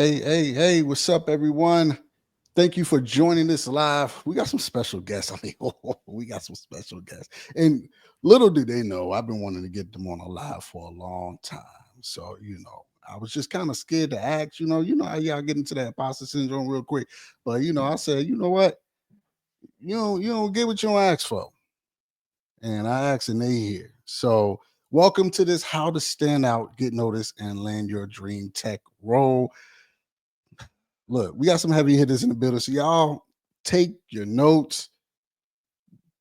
Hey, what's up, everyone? Thank you for joining this live. We got some special guests. I mean, we got some special guests. And little do they know, I've been wanting to get them on a live for a long time. So, I was just kind of scared to ask, how y'all get into that imposter syndrome real quick. But, I said, you know what? You don't get what you don't ask for. And I asked and they here. So, welcome to this How to Stand Out, Get Noticed, and Land Your Dream Tech role. Look, we got some heavy hitters in the building. So y'all take your notes,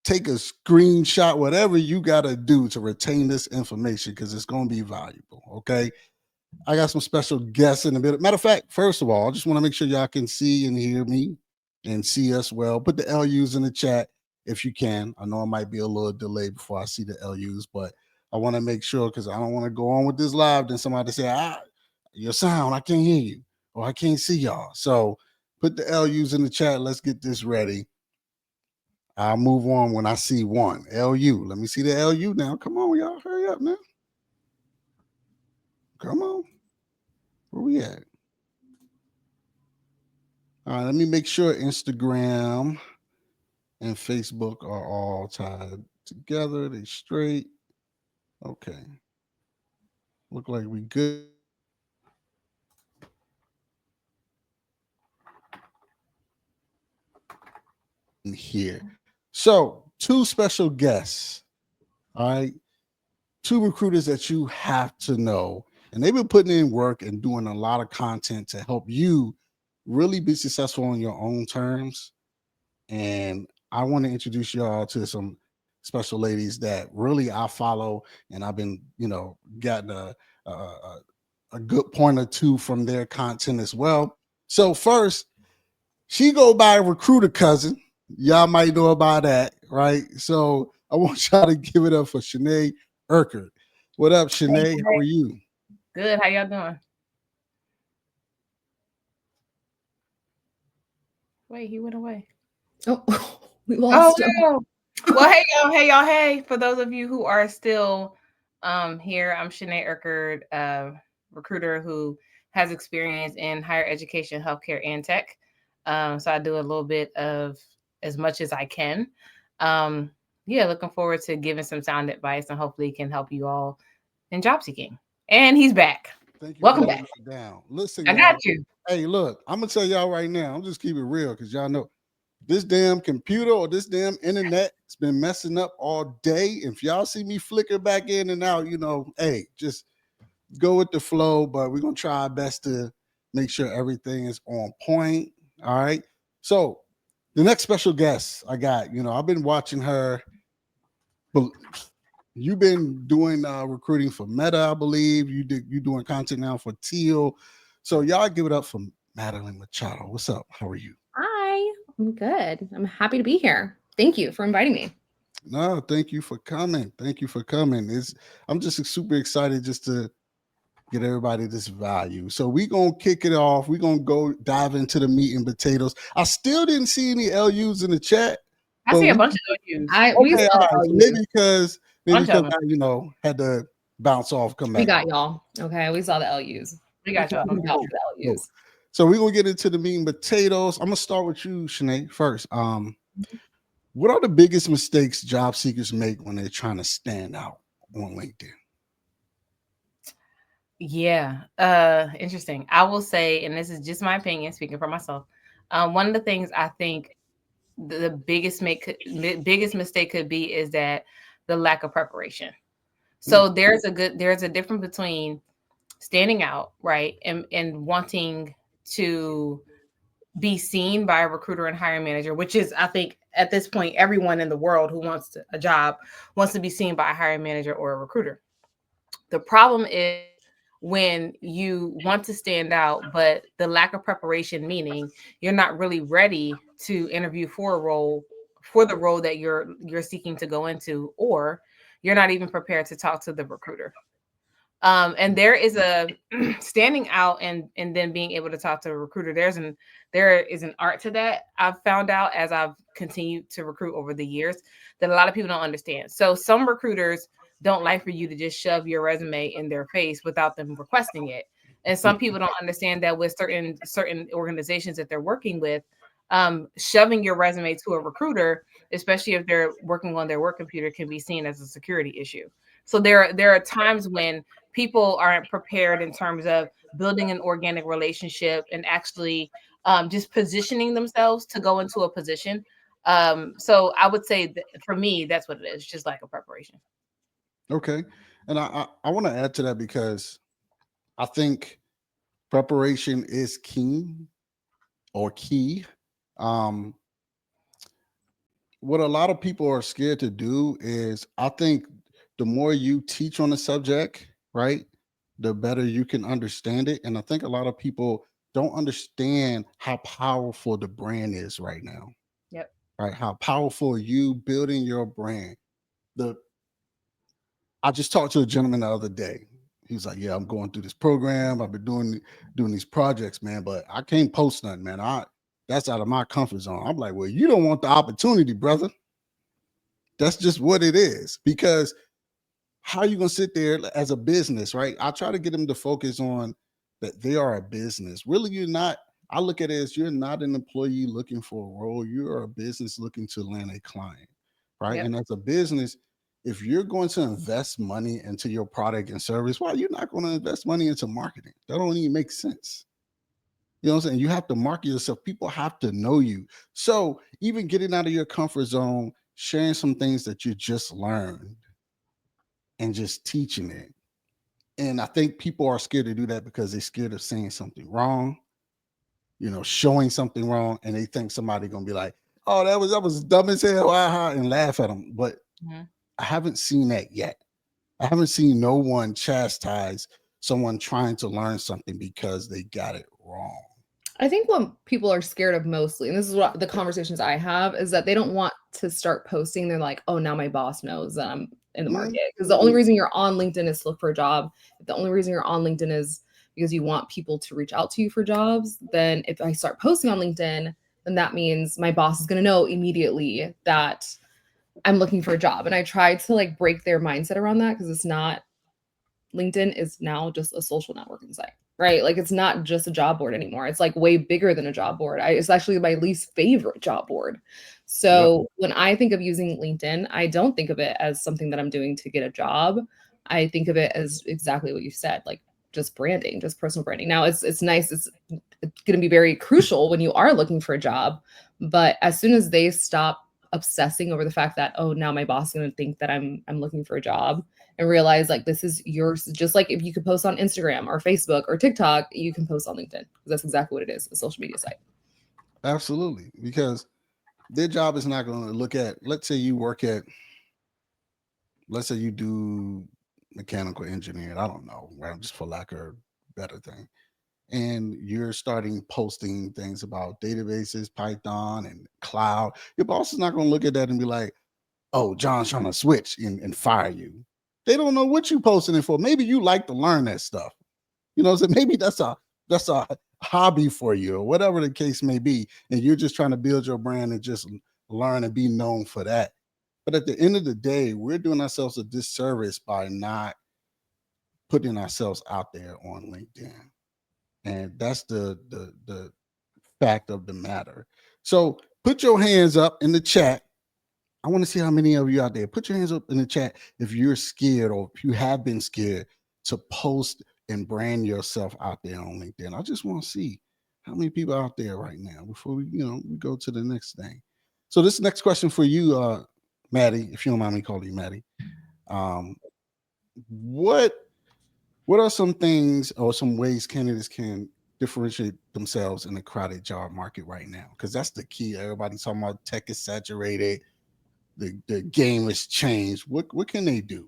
take a screenshot, whatever you got to do to retain this information because it's going to be valuable. Okay. I got some special guests in the building. Matter of fact, first of all, I just want to make sure y'all can see and hear me and see us well. Put the LUs in the chat if you can. I know it might be a little delay before I see the LUs, but I want to make sure because I don't want to go on with this live. Then somebody say, your sound, I can't hear you or I can't see y'all. So put the LUs in the chat. Let's get this ready. I'll move on when I see one. LU. Let me see the LU now. Come on, y'all. Hurry up now. Come on. Where we at? All right, let me make sure Instagram and Facebook are all tied together. They straight. Okay. Look like we good. In here. So, two special guests. All right. Two recruiters that you have to know. And they've been putting in work and doing a lot of content to help you really be successful on your own terms. And I want to introduce y'all to some special ladies that really I follow, and I've been, getting a good point or two from their content as well. So first, she go by recruiter cousin. Y'all might know about that, right? So I want y'all to give it up for Chenae Erkerd. What up, Chenae? How are you? Good. How y'all doing? Wait, he went away. Oh, we lost him. No. Well, hey y'all, hey. For those of you who are still here, I'm Chenae Erkerd, recruiter who has experience in higher education, healthcare, and tech. So I do a little bit of as much as I can. Yeah, looking forward to giving some sound advice and hopefully can help you all in job seeking. And he's back. Thank you Welcome for back. holding it down. Listen, I y'all. got you. Hey, look, I'm gonna tell y'all right now. I'm just keep it real because y'all know this damn computer or this damn internet has been messing up all day. If y'all see me flicker back in and out, hey, just go with the flow. But we're gonna try our best to make sure everything is on point. All right. So the next special guest I got, I've been watching her. But you've been doing recruiting for Meta, I believe. You doing content now for Teal. So y'all give it up for Madelyn Machado. What's up? How are you? Hi, I'm good. I'm happy to be here. Thank you for inviting me. No, thank you for coming. Thank you for coming. I'm just super excited just to get everybody this value. So we gonna kick it off. We gonna go dive into the meat and potatoes. I still didn't see any LUs in the chat, I but see a bunch of U's. We okay, saw all the right. So LU. maybe Bunch of because them. I had to bounce off, come We back. got y'all. Okay, we saw the LUs. We We got can y'all. vouch Cool, for the cool. LUs. So we're gonna get into the meat and potatoes. I'm gonna start with you, Chenae, first. What are the biggest mistakes job seekers make when they're trying to stand out on LinkedIn? Yeah. Interesting. I will say, and this is just my opinion, speaking for myself. One of the things I think the biggest mistake could be is that the lack of preparation. So there's a difference between standing out, right, and wanting to be seen by a recruiter and hiring manager, which is, I think, at this point, everyone in the world who wants a job wants to be seen by a hiring manager or a recruiter. The problem is when you want to stand out, but the lack of preparation, meaning you're not really ready to interview for a role, for the role that you're seeking to go into, or you're not even prepared to talk to the recruiter. And there is a standing out and then being able to talk to a recruiter. There is an art to that. I've found out as I've continued to recruit over the years that a lot of people don't understand. So some recruiters don't like for you to just shove your resume in their face without them requesting it. And some people don't understand that with certain organizations that they're working with, shoving your resume to a recruiter, especially if they're working on their work computer, can be seen as a security issue. So there are times when people aren't prepared in terms of building an organic relationship and actually just positioning themselves to go into a position. So I would say that for me, that's what it is, just like a preparation. Okay. And I want to add to that because I think preparation is key or key. Um, what a lot of people are scared to do is I think the more you teach on the subject, right, the better you can understand it. And I think a lot of people don't understand how powerful the brand is right now, Yep. right? How powerful you building your brand. The I just talked to a gentleman the other day. He was like, "Yeah, I'm going through this program. I've been doing these projects, man, but I can't post nothing, man. I That's out of my comfort zone." I'm like, "Well, you don't want the opportunity, brother. That's just what it is. Because how are you gonna sit there as a business, right? I try to get them to focus on that they are a business. Really, you're not. I look at it as you're not an employee looking for a role. You're a business looking to land a client, right? Yep. And as a business, if you're going to invest money into your product and service, why you're not going to invest money into marketing? That don't even make sense. You know what I'm saying? You have to market yourself. People have to know you. So even getting out of your comfort zone, sharing some things that you just learned and just teaching it. And I think people are scared to do that because they're scared of saying something wrong, showing something wrong, and they think somebody gonna be like, "Oh, that was dumb as hell," and laugh at them. But Mhm. I haven't seen that yet. I haven't seen no one chastise someone trying to learn something because they got it wrong. I think what people are scared of mostly, and this is what the conversations I have, is that they don't want to start posting. They're like, oh, now my boss knows that I'm in the Mm, market. Because the only reason you're on LinkedIn is to look for a job. If the only reason you're on LinkedIn is because you want people to reach out to you for jobs, then if I start posting on LinkedIn, then that means my boss is going to know immediately that I'm looking for a job. And I try to like break their mindset around that because it's not LinkedIn is now just a social networking site, right? Like it's not just a job board anymore. It's like way bigger than a job board. It's actually my least favorite job board. yep. So when I think of using LinkedIn, I don't think of it as something that I'm doing to get a job. I think of it as exactly what you said, like just branding, just personal branding. Now it's nice. It's going to be very crucial when you are looking for a job. But as soon as they stop obsessing over the fact that, oh, now my boss is going to think that I'm looking for a job, and realize like this is yours. Just like if you could post on Instagram or Facebook or TikTok, you can post on LinkedIn because that's exactly what it is, a social media site. Absolutely. Because their job is not going to look at, let's say you do mechanical engineering. I don't know, right? Just for lack of a better thing. And you're starting posting things about databases, Python, and cloud. Your boss is not going to look at that and be like, "Oh, John's trying to switch and fire you." They don't know what you posting it for. Maybe you like to learn that stuff. So maybe that's a hobby for you or whatever the case may be, and you're just trying to build your brand and just learn and be known for that. But at the end of the day, we're doing ourselves a disservice by not putting ourselves out there on LinkedIn, and that's the fact of the matter. So put your hands up in the chat. I want to see how many of you out there. Put your hands up in the chat if you're scared or if you have been scared to post and brand yourself out there on LinkedIn. I just want to see how many people out there right now before we go to the next thing. So this next question for you, Maddie, if you don't mind me calling you Maddie, um, what what are some things or some ways candidates can differentiate themselves in the crowded job market right now? Because that's the key. Everybody's talking about tech is saturated, the game has changed. What can they do?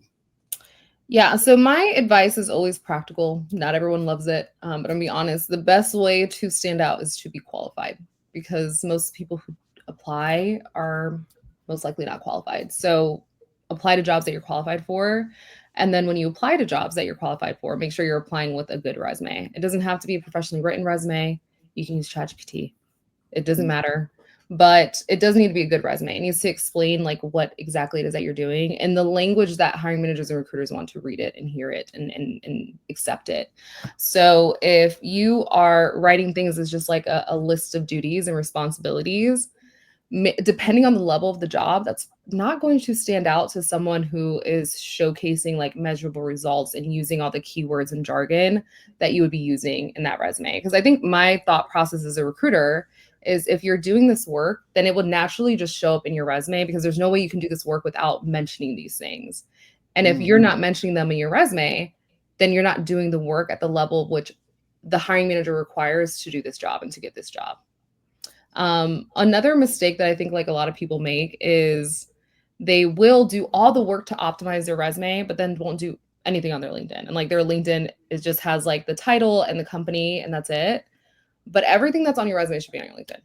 Yeah, so my advice is always practical. Not everyone loves it, but I'm gonna be honest. The best way to stand out is to be qualified because most people who apply are most likely not qualified. So apply to jobs that you're qualified for. And then when you apply to jobs that you're qualified for, make sure you're applying with a good resume. It doesn't have to be a professionally written resume. You can use ChatGPT. It doesn't matter. but it does need to be a good resume. It needs to explain like what exactly it is that you're doing and the language that hiring managers and recruiters want to read it and hear it and accept it. So if you are writing things as just like a list of duties and responsibilities, depending on the level of the job, that's not going to stand out to someone who is showcasing like measurable results and using all the keywords and jargon that you would be using in that resume. Because I think my thought process as a recruiter is if you're doing this work, then it would naturally just show up in your resume because there's no way you can do this work without mentioning these things. And if you're not mentioning them in your resume, then you're not doing the work at the level of which the hiring manager requires to do this job and to get this job. Another mistake that I think like a lot of people make is they will do all the work to optimize their resume, but then won't do anything on their LinkedIn. And like their LinkedIn is just has like the title and the company and that's it. But everything that's on your resume should be on your LinkedIn.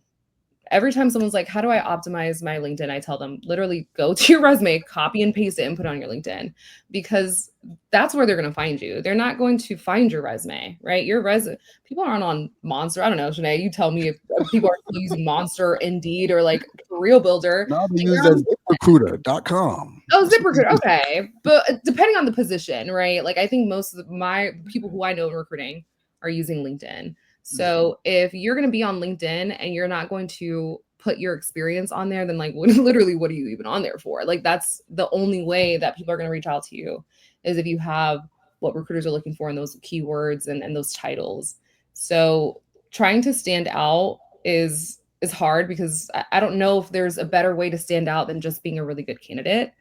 Every time someone's like, how do I optimize my LinkedIn? I tell them literally go to your resume, copy and paste it and put it on your LinkedIn because that's where they're going to find you. They're not going to find your resume, right? Your resume, people aren't on Monster. I don't know, Chenae, you tell me if people are still using Monster, Indeed, or like Career Builder. Now they use that ZipRecruiter.com. Oh, ZipRecruiter. Okay. But depending on the position, right? Like I think most of my people who I know in recruiting are using LinkedIn. So if you're going to be on LinkedIn and you're not going to put your experience on there, then like literally, what are you even on there for? Like that's the only way that people are going to reach out to you is if you have what recruiters are looking for in those keywords and those titles. So trying to stand out is hard because I don't know if there's a better way to stand out than just being a really good candidate.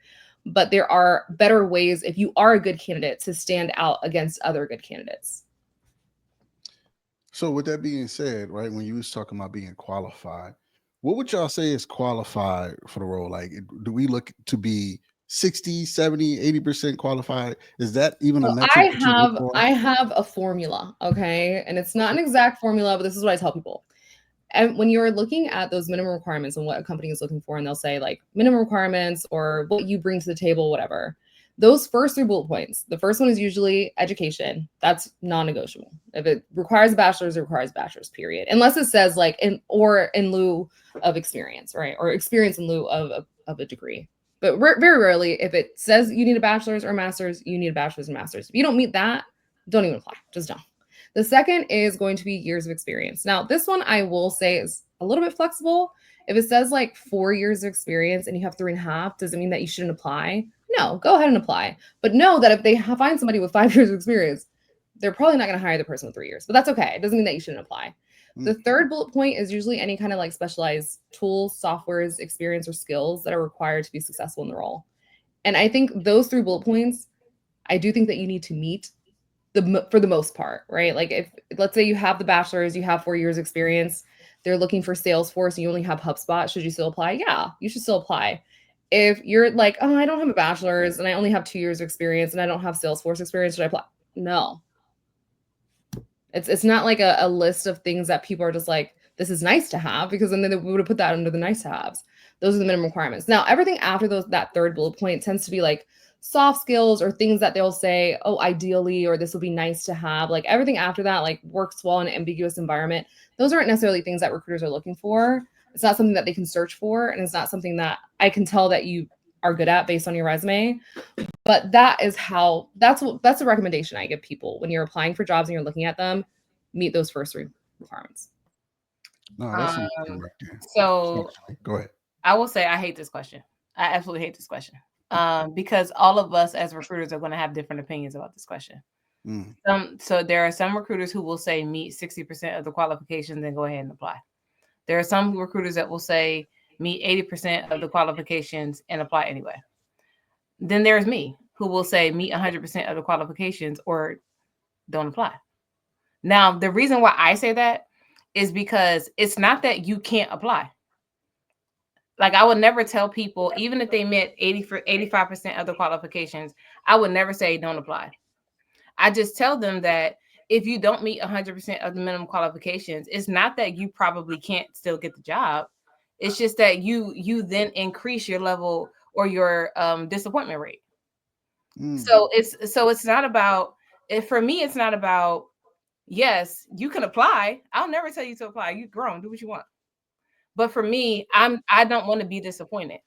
But there are better ways if you are a good candidate to stand out against other good candidates. So with that being said, right, when you was talking about being qualified, what would y'all say is qualified for the role? Like, do we look to be 60, 70, 80% qualified? Is that even a So metric that you look for? I have a formula, okay? And it's not an exact formula, but this is what I tell people. And when you're looking at those minimum requirements and what a company is looking for, and they'll say like minimum requirements or what you bring to the table, whatever, those first 3 bullet points, the first one is usually education. That's non-negotiable. If it requires a bachelor's, it requires a bachelor's, period. Unless it says like in lieu of experience, right? Or experience in lieu of a degree. But very rarely, if it says you need a bachelor's or a master's, you need a bachelor's and master's. If you don't meet that, don't even apply. Just don't. The second is going to be years of experience. Now, this one I will say is a little bit flexible. If it says like 4 years of experience and you have 3.5, does it mean that you shouldn't apply? No, go ahead and apply. But know that if they find somebody with 5 years of experience, they're probably not going to hire the person with 3 years. But that's okay. It doesn't mean that you shouldn't apply. The third bullet point is usually any kind of like specialized tools, softwares, experience, or skills that are required to be successful in the role. And I think those 3 bullet points, I do think that you need to meet for the most part, right? Like if let's say you have the bachelor's, you have 4 years experience, they're looking for Salesforce and you only have HubSpot, should you still apply? Yeah, you should still apply. If you're like, oh, I don't have a bachelor's and I only have 2 years of experience and I don't have Salesforce experience, should I apply? No. It's not like a list of things that people are just like, this is nice to have, because then they would have put that under the nice to haves. Those are the minimum requirements. Now, everything after that third bullet point tends to be like soft skills or things that they'll say, oh, ideally, or this would be nice to have. Like everything after that, like works well in an ambiguous environment. Those aren't necessarily things that recruiters are looking for. It's not something that they can search for. And it's not something that I can tell that you are good at based on your resume. But that's a recommendation I give people when you're applying for jobs and you're looking at them, meet those first 3 requirements. No, that's right there. So go ahead. I will say I hate this question. I absolutely hate this question. Because all of us as recruiters are going to have different opinions about this question. So there are some recruiters who will say meet 60% of the qualifications and go ahead and apply. There are some recruiters that will say meet 80% of the qualifications and apply anyway. Then there's me who will say meet 100% of the qualifications or don't apply. Now, the reason why I say that is because it's not that you can't apply. Like I would never tell people, even if they met 85% of the qualifications, I would never say don't apply. I just tell them that if you don't meet 100% of the minimum qualifications, it's not that you probably can't still get the job. It's just that you then increase your level or your disappointment rate. So it's not about, for me, it's not about, yes, you can apply. I'll never tell you to apply. You've grown, do what you want. But for me, I don't want to be disappointed.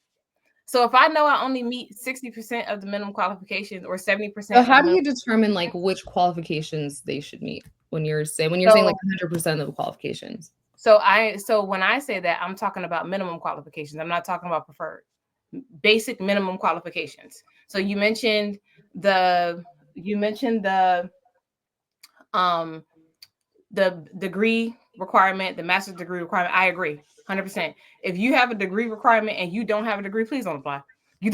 So if I know I only meet 60% of the minimum qualifications or So 70% of how the do minimum, you determine like which qualifications they should meet when you're saying like so 100% of the qualifications? so when I say that, I'm talking about minimum qualifications. I'm not talking about preferred. Basic minimum qualifications. So the you mentioned um the degree requirement, the master's degree requirement. I agree 100%. If you have a degree requirement and you don't have a degree, please don't apply. You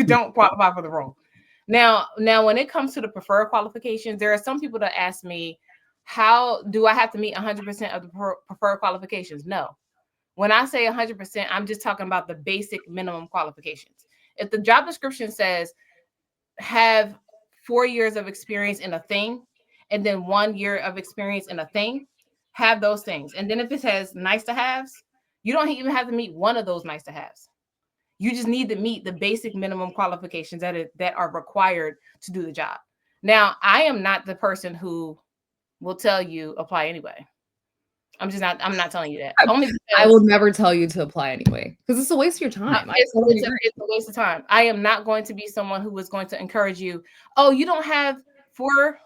don't qualify for the role. Now when it comes to the preferred qualifications, there are some people that ask me, how do I have to meet 100% of the preferred qualifications? No. When I say 100%, I'm just talking about the basic minimum qualifications. If the job description says have 4 years of experience in a thing and then 1 year of experience in a thing, have those things. And then if it says nice to haves, you don't even have to meet one of those nice to haves. You just need to meet the basic minimum qualifications that are required to do the job. Now, I am not the person who will tell you apply anyway. I'm not telling you that. Only I will because never tell you to apply anyway because it's a waste of your time. I totally agree. it's a waste of time. I am not going to be someone who is going to encourage you. Oh, you don't have 4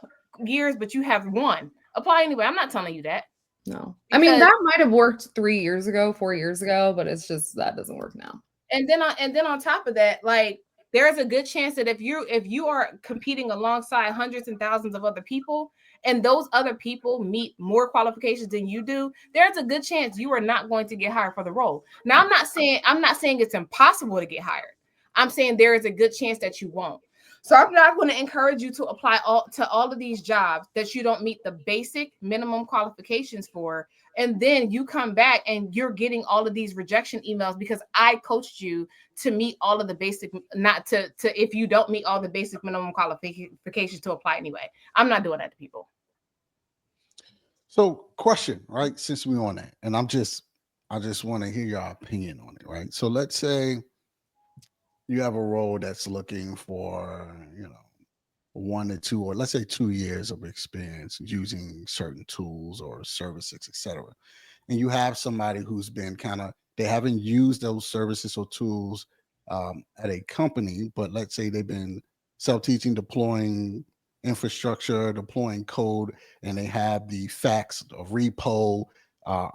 years, but you have one. Apply anyway. I'm not telling you that. No. I mean, Because that might have worked 3 years ago, 4 years ago, but it's just that doesn't work now. and then on top of that, like there's a good chance that if you are competing alongside hundreds and thousands of other people and those other people meet more qualifications than you do, there's a good chance you are not going to get hired for the role. Now I'm not saying it's impossible to get hired. I'm saying there is a good chance that you won't. So I'm not going to encourage you to apply all of these jobs that you don't meet the basic minimum qualifications for, and then you come back and you're getting all of these rejection emails because I coached you to meet all of the basic, not to if you don't meet all the basic minimum qualifications to apply anyway. I'm not doing that to people. So, question, right? Since we on that, and I just want to hear your opinion on it, right? So, let's say you have a role that's looking for, 1 to 2, or let's say 2 years of experience using certain tools or services, etc. And you have somebody who's been kind of, they haven't used those services or tools at a company, but let's say they've been self-teaching, deploying infrastructure, deploying code, and they have the facts of repo uh,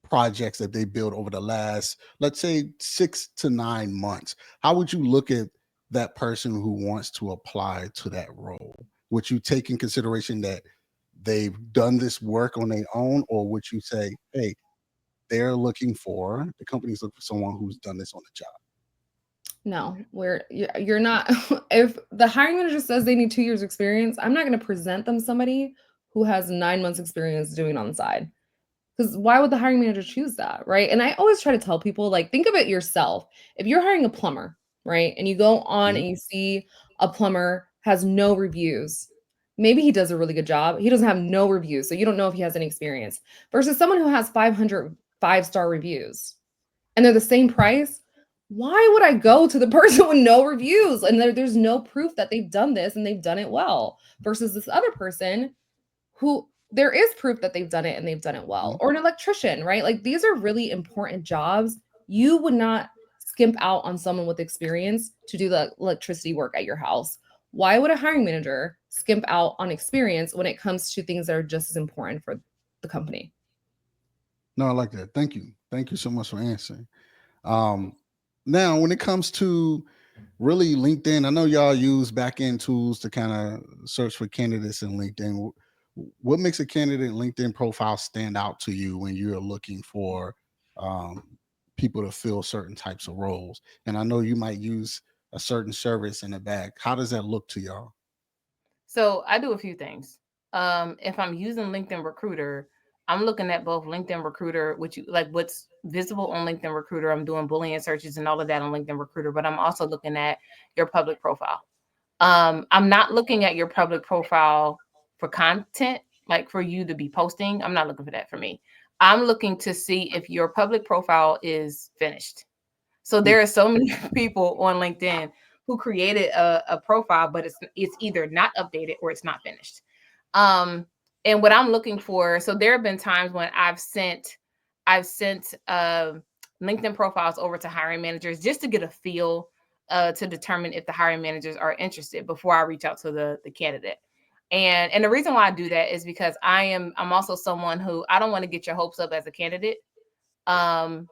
projects that they built over the last, let's say, 6 to 9 months. How would you look at that person who wants to apply to that role? Would you take in consideration that they've done this work on their own, or would you say, hey, the company's looking for someone who's done this on the job? No, you're not. If the hiring manager says they need 2 years experience, I'm not going to present them somebody who has 9 months experience doing it on the side. Because why would the hiring manager choose that, right? And I always try to tell people, like, think of it yourself. If you're hiring a plumber, right, and you go on Mhm. and you see a plumber has no reviews, maybe he does a really good job. He doesn't have no reviews, so you don't know if he has any experience. Versus someone who has 500 5-star reviews, and they're the same price. Why would I go to the person with no reviews and there's no proof that they've done this and they've done it well? Versus this other person who there is proof that they've done it and they've done it well, Mhm. or an electrician, right? Like these are really important jobs. You would not skimp out on someone with experience to do the electricity work at your house. Why would a hiring manager skimp out on experience when it comes to things that are just as important for the company? No, I like that. Thank you. Thank you so much for answering. Um, Now, when it comes to really LinkedIn, I know y'all use back end tools to kind of search for candidates in LinkedIn. What makes a candidate LinkedIn profile stand out to you when you're looking for um, people to fill certain types of roles? And I know you might use a certain service in the back. How does that look to y'all? So I do a few things. If I'm using LinkedIn Recruiter, I'm looking at both LinkedIn Recruiter, which like what's visible on LinkedIn Recruiter. I'm doing Boolean searches and all of that on LinkedIn Recruiter, but I'm also looking at your public profile. I'm not looking at your public profile for content, like for you to be posting. I'm not looking for that for me. I'm looking to see if your public profile is finished. So Mm. there are so many people on LinkedIn who created a profile, but it's either not updated or it's not finished. Um, and what I'm looking for, so there have been times when I've sent LinkedIn profiles over to hiring managers just to get a feel to determine if the hiring managers are interested before I reach out to the candidate. And the reason why I do that is because I'm also someone who I don't want to get your hopes up as a candidate. Um,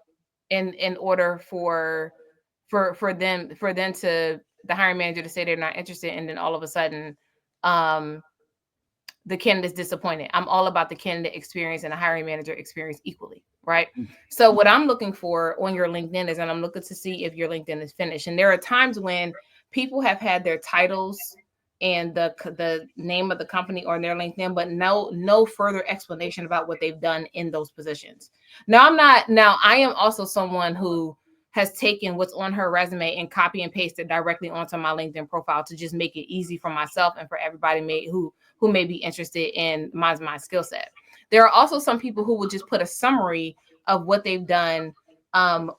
in order for them to the hiring manager to say they're not interested, and then all of a sudden, um, the candidate's disappointed. I'm all about the candidate experience and the hiring manager experience equally, right? So what I'm looking for on your LinkedIn is, and I'm looking to see if your LinkedIn is finished. And there are times when people have had their titles and the name of the company on their LinkedIn, but no further explanation about what they've done in those positions. Now I am also someone who has taken what's on her resume and copy and pasted directly onto my LinkedIn profile to just make it easy for myself and for everybody who may be interested in my skill set. There are also some people who will just put a summary of what they've done on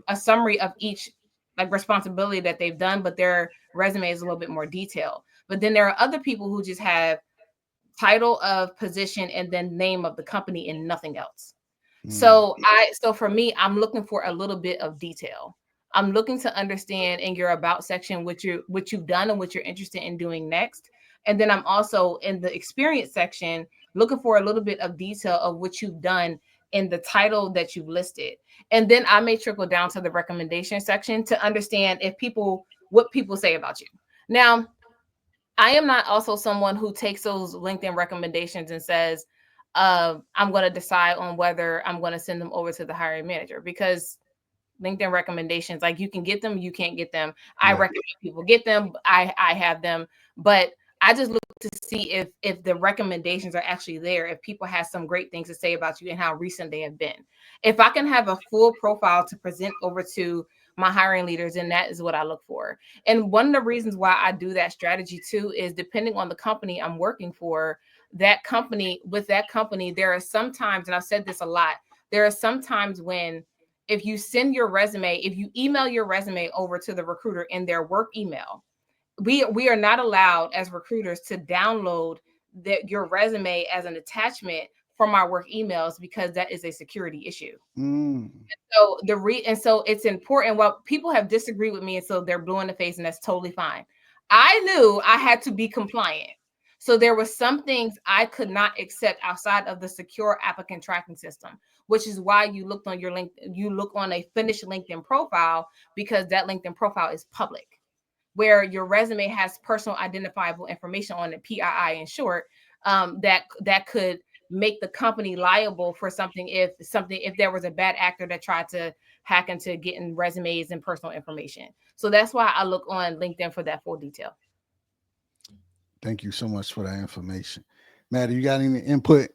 a summary of each like responsibility that they've done, but their resume is a little bit more detailed. But then there are other people who just have title of position and then name of the company and nothing else. So for me, I'm looking for a little bit of detail. I'm looking to understand in your about section what you've done and what you're interested in doing next. And then I'm also in the experience section looking for a little bit of detail of what you've done in the title that you've listed. And then I may trickle down to the recommendation section to understand what people say about you. Now, I am not also someone who takes those LinkedIn recommendations and says, I'm going to decide on whether I'm going to send them over to the hiring manager, because LinkedIn recommendations, like you can get them, you can't get them. I recommend people get them. I have them, but I just look to see if the recommendations are actually there, if people have some great things to say about you and how recent they have been. If I can have a full profile to present over to my hiring leaders, and that is what I look for. And one of the reasons why I do that strategy too is depending on the company I'm working for, there are some times, and I've said this a lot, there are some times when if you email your resume over to the recruiter in their work email, we are not allowed as recruiters to download your resume as an attachment from our work emails, because that is a security issue. So so it's important. Well, people have disagreed with me, and so they're blue in the face, and that's totally fine. I knew I had to be compliant. So there were some things I could not accept outside of the secure applicant tracking system, which is why you look on a finished LinkedIn profile, because that LinkedIn profile is public, where your resume has personal identifiable information on it, PII in short, that could make the company liable for something if there was a bad actor that tried to hack into getting resumes and personal information. So that's why I look on LinkedIn for that full detail. Thank you so much for that information. Maddie, you got any input?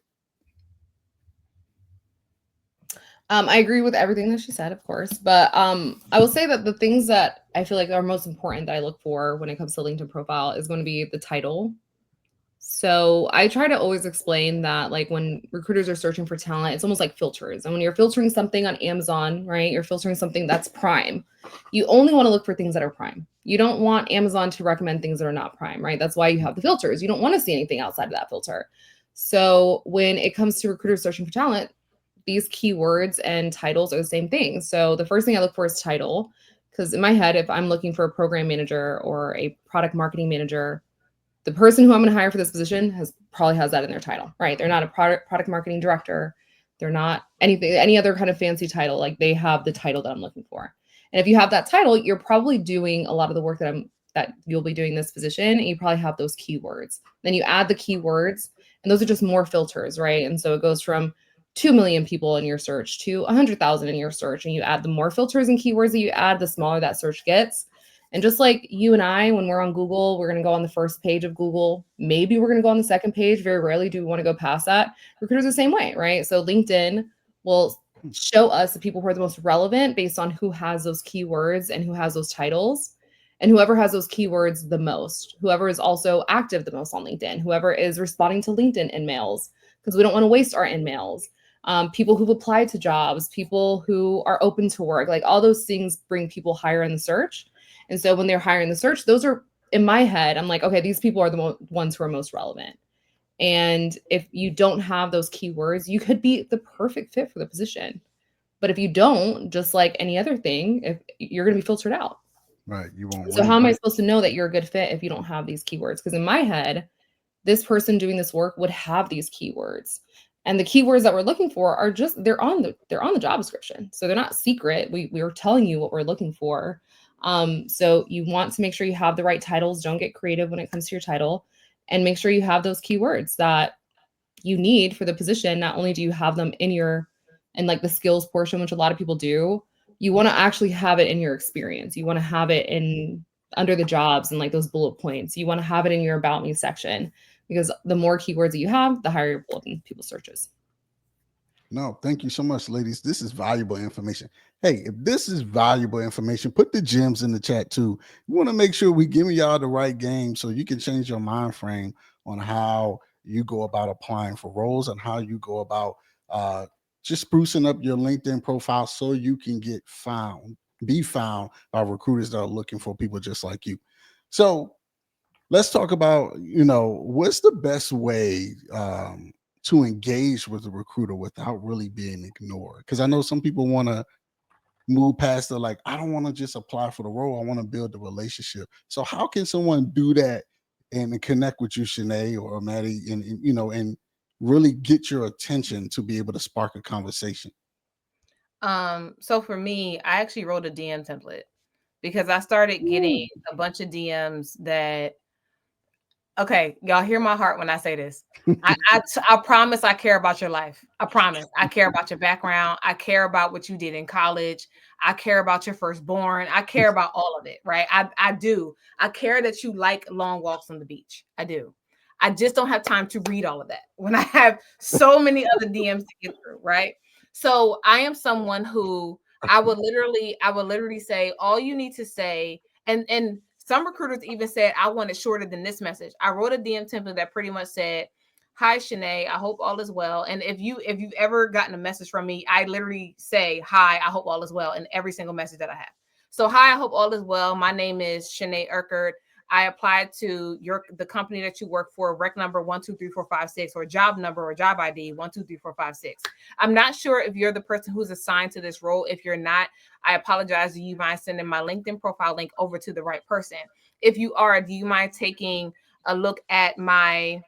I agree with everything that she said, of course, but I will say that the things that I feel like are most important that I look for when it comes to LinkedIn profile is going to be the title. So I try to always explain that, like, when recruiters are searching for talent, it's almost like filters. And when you're filtering something on Amazon, right, you're filtering something that's prime. You only want to look for things that are prime. You don't want Amazon to recommend things that are not prime, right? That's why you have the filters. You don't want to see anything outside of that filter. So when it comes to recruiters searching for talent, these keywords and titles are the same thing. So the first thing I look for is title, because in my head, if I'm looking for a program manager or a product marketing manager, the person who I'm going to hire for this position probably has that in their title, right? They're not a product marketing director. They're not any other kind of fancy title. Like, they have the title that I'm looking for. And if you have that title, you're probably doing a lot of the work that you'll be doing this position, and you probably have those keywords. Then you add the keywords, and those are just more filters, right? And so it goes from 2 million people in your search to 100,000 in your search, and you add the more filters and keywords that you add, the smaller that search gets. And just like you and I, when we're on Google, we're going to go on the first page of Google. Maybe we're going to go on the second page. Very rarely do we want to go past that. Recruiters are the same way, right? So LinkedIn will show us the people who are the most relevant based on who has those keywords and who has those titles. And whoever has those keywords the most, whoever is also active the most on LinkedIn, whoever is responding to LinkedIn in-mails, because we don't want to waste our in-mails. People who've applied to jobs, people who are open to work, like all those things bring people higher in the search. And so when they're higher in the search, those are, in my head, I'm like, okay, these people are the ones who are most relevant. And if you don't have those keywords, you could be the perfect fit for the position. But if you don't, just like any other thing, if you're going to be filtered out. Right. You won't So how win. am I supposed to know that you're a good fit if you don't have these keywords? Because in my head, this person doing this work would have these keywords. And the keywords that we're looking for are just they're on the job description. So they're not secret. We're telling you what we're looking for. So you want to make sure you have the right titles. Don't get creative when it comes to your title, and make sure you have those keywords that you need for the position. Not only do you have them in like the skills portion, which a lot of people do, you want to actually have it in your experience. You want to have it in under the jobs and like those bullet points. You want to have it in your about me section, because the more keywords that you have, the higher your pull in people's searches. No, thank you so much, ladies. This is valuable information. Hey, if this is valuable information, put the gems in the chat too. We want to make sure we giving y'all the right game so you can change your mind frame on how you go about applying for roles and how you go about just sprucing up your LinkedIn profile so you can be found by recruiters that are looking for people just like you. So let's talk about, what's the best way to engage with the recruiter without really being ignored? Because I know some people want to move past the like, I don't want to just apply for the role. I want to build the relationship. So how can someone do that and connect with you, Chenae or Maddie, and really get your attention to be able to spark a conversation? So for me, I actually wrote a DM template because I started getting a bunch of DMs that, okay, y'all hear my heart when I say this. I promise I care about your life. I promise. I care about your background. I care about what you did in college. I care about your firstborn. I care about all of it, right? I do. I care that you like long walks on the beach. I do. I just don't have time to read all of that when I have so many other DMs to get through, right? So I am someone who I would literally say all you need to say, and some recruiters even said I want it shorter than this message. I wrote a DM template that pretty much said, "Hi Chenae, I hope all is well." And if you've ever gotten a message from me, I literally say, "Hi, I hope all is well" in every single message that I have. So, "Hi, I hope all is well. My name is Chenae Erkerd. I applied to the company that you work for, rec number 123456, or job number or job ID 123456. I'm not sure if you're the person who's assigned to this role. If you're not, I apologize. Do you mind sending my LinkedIn profile link over to the right person? If you are, do you mind taking a look at my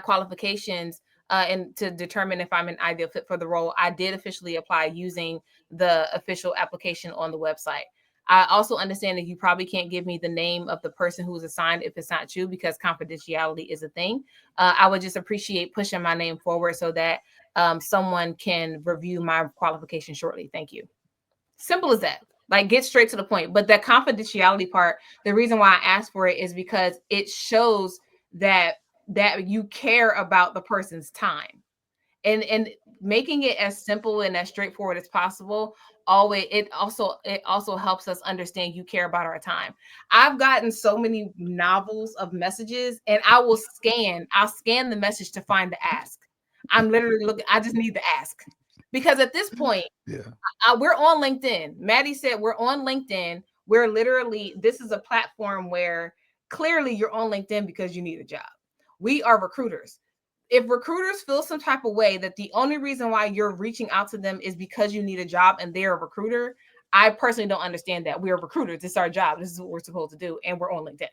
qualifications and to determine if I'm an ideal fit for the role?" I did officially apply using the official application on the website. I also understand that you probably can't give me the name of the person who's assigned if it's not you, because confidentiality is a thing. I would just appreciate pushing my name forward so that someone can review my qualification shortly. Thank you. Simple as that. Like, get straight to the point. But the confidentiality part, the reason why I asked for it is because it shows that you care about the person's time. And making it as simple and as straightforward as possible, always it also helps us understand you care about our time. I've gotten so many novels of messages, and I'll scan the message to find the ask. I'm literally looking, I just need the ask. Because at this point, Yeah. we're on LinkedIn. Maddie said we're on LinkedIn. We're literally, this is a platform where clearly you're on LinkedIn because you need a job. We are recruiters. If recruiters feel some type of way that the only reason why you're reaching out to them is because you need a job and they're a recruiter, I personally don't understand that. We're recruiters. This is our job. This is what we're supposed to do. And we're on LinkedIn.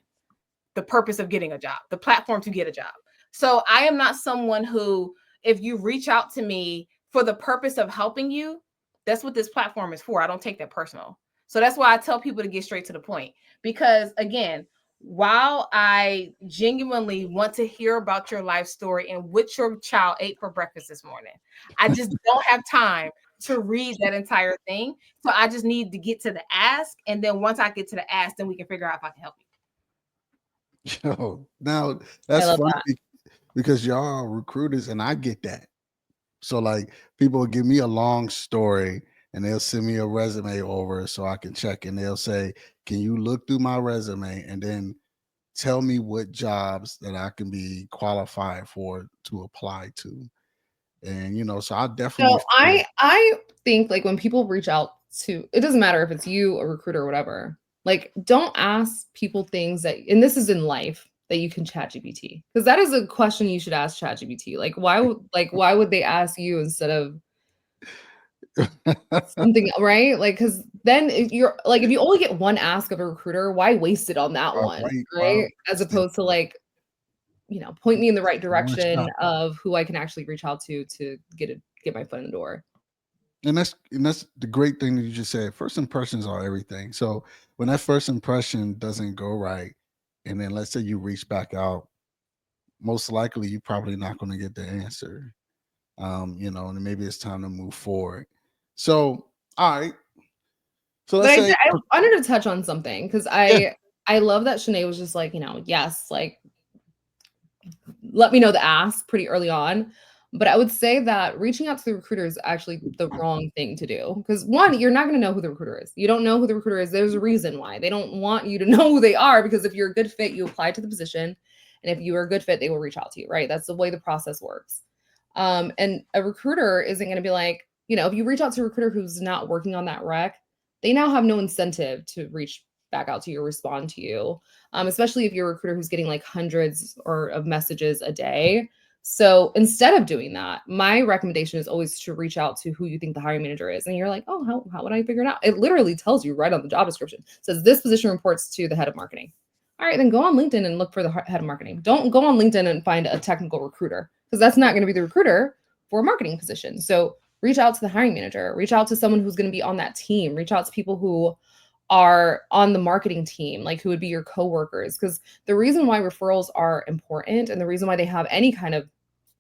The purpose of getting a job, the platform to get a job. So I am not someone who, if you reach out to me for the purpose of helping you, that's what this platform is for. I don't take that personal. So that's why I tell people to get straight to the point. Because again, while I genuinely want to hear about your life story and what your child ate for breakfast this morning, I just don't have time to read that entire thing. So I just need to get to the ask. And then once I get to the ask, then we can figure out if I can help you. Yo, now I that's love funny that. because y'all are recruiters and I get that. So like people will give me a long story and they'll send me a resume over so I can check, and they'll say, "Can you look through my resume and then tell me what jobs that I can be qualified for to apply to?" And so I definitely So feel I think like when people reach out to, it doesn't matter if it's you, a recruiter, or whatever. Like, don't ask people things that, and this is in life, that you can chat GPT, because that is a question you should ask chat GPT. Like, why would they ask you instead of something, right? Like, because then if you're like, if you only get one ask of a recruiter, why waste it on that one, Why right? As waste it? opposed to like, point me in the right One direction shot. of who I can actually reach out to get my foot in the door. And that's the great thing that you just said. First impressions are everything. So when that first impression doesn't go right, and then let's say you reach back out, most likely you're probably not going to get the answer. And maybe it's time to move forward. So, all right. So But let's say, I wanted to touch on something because yeah, I love that Chenae was just like, yes, like let me know the ask pretty early on. But I would say that reaching out to the recruiter is actually the wrong thing to do. Because one, you're not going to know who the recruiter is. You don't know who the recruiter is. There's a reason why. They don't want you to know who they are, because if you're a good fit, you apply to the position. And if you are a good fit, they will reach out to you, right? That's the way the process works. And a recruiter isn't going to be like, if you reach out to a recruiter who's not working on that rec, they now have no incentive to reach back out to you or respond to you, especially if you're a recruiter who's getting like hundreds of messages a day. So instead of doing that, my recommendation is always to reach out to who you think the hiring manager is. And you're like, oh, how would I figure it out? It literally tells you right on the job description. It says this position reports to the head of marketing. All right, then go on LinkedIn and look for the head of marketing. Don't go on LinkedIn and find a technical recruiter, because that's not going to be the recruiter for a marketing position. So reach out to the hiring manager, reach out to someone who's going to be on that team, reach out to people who are on the marketing team, like who would be your coworkers. Because the reason why referrals are important, and the reason why they have any kind of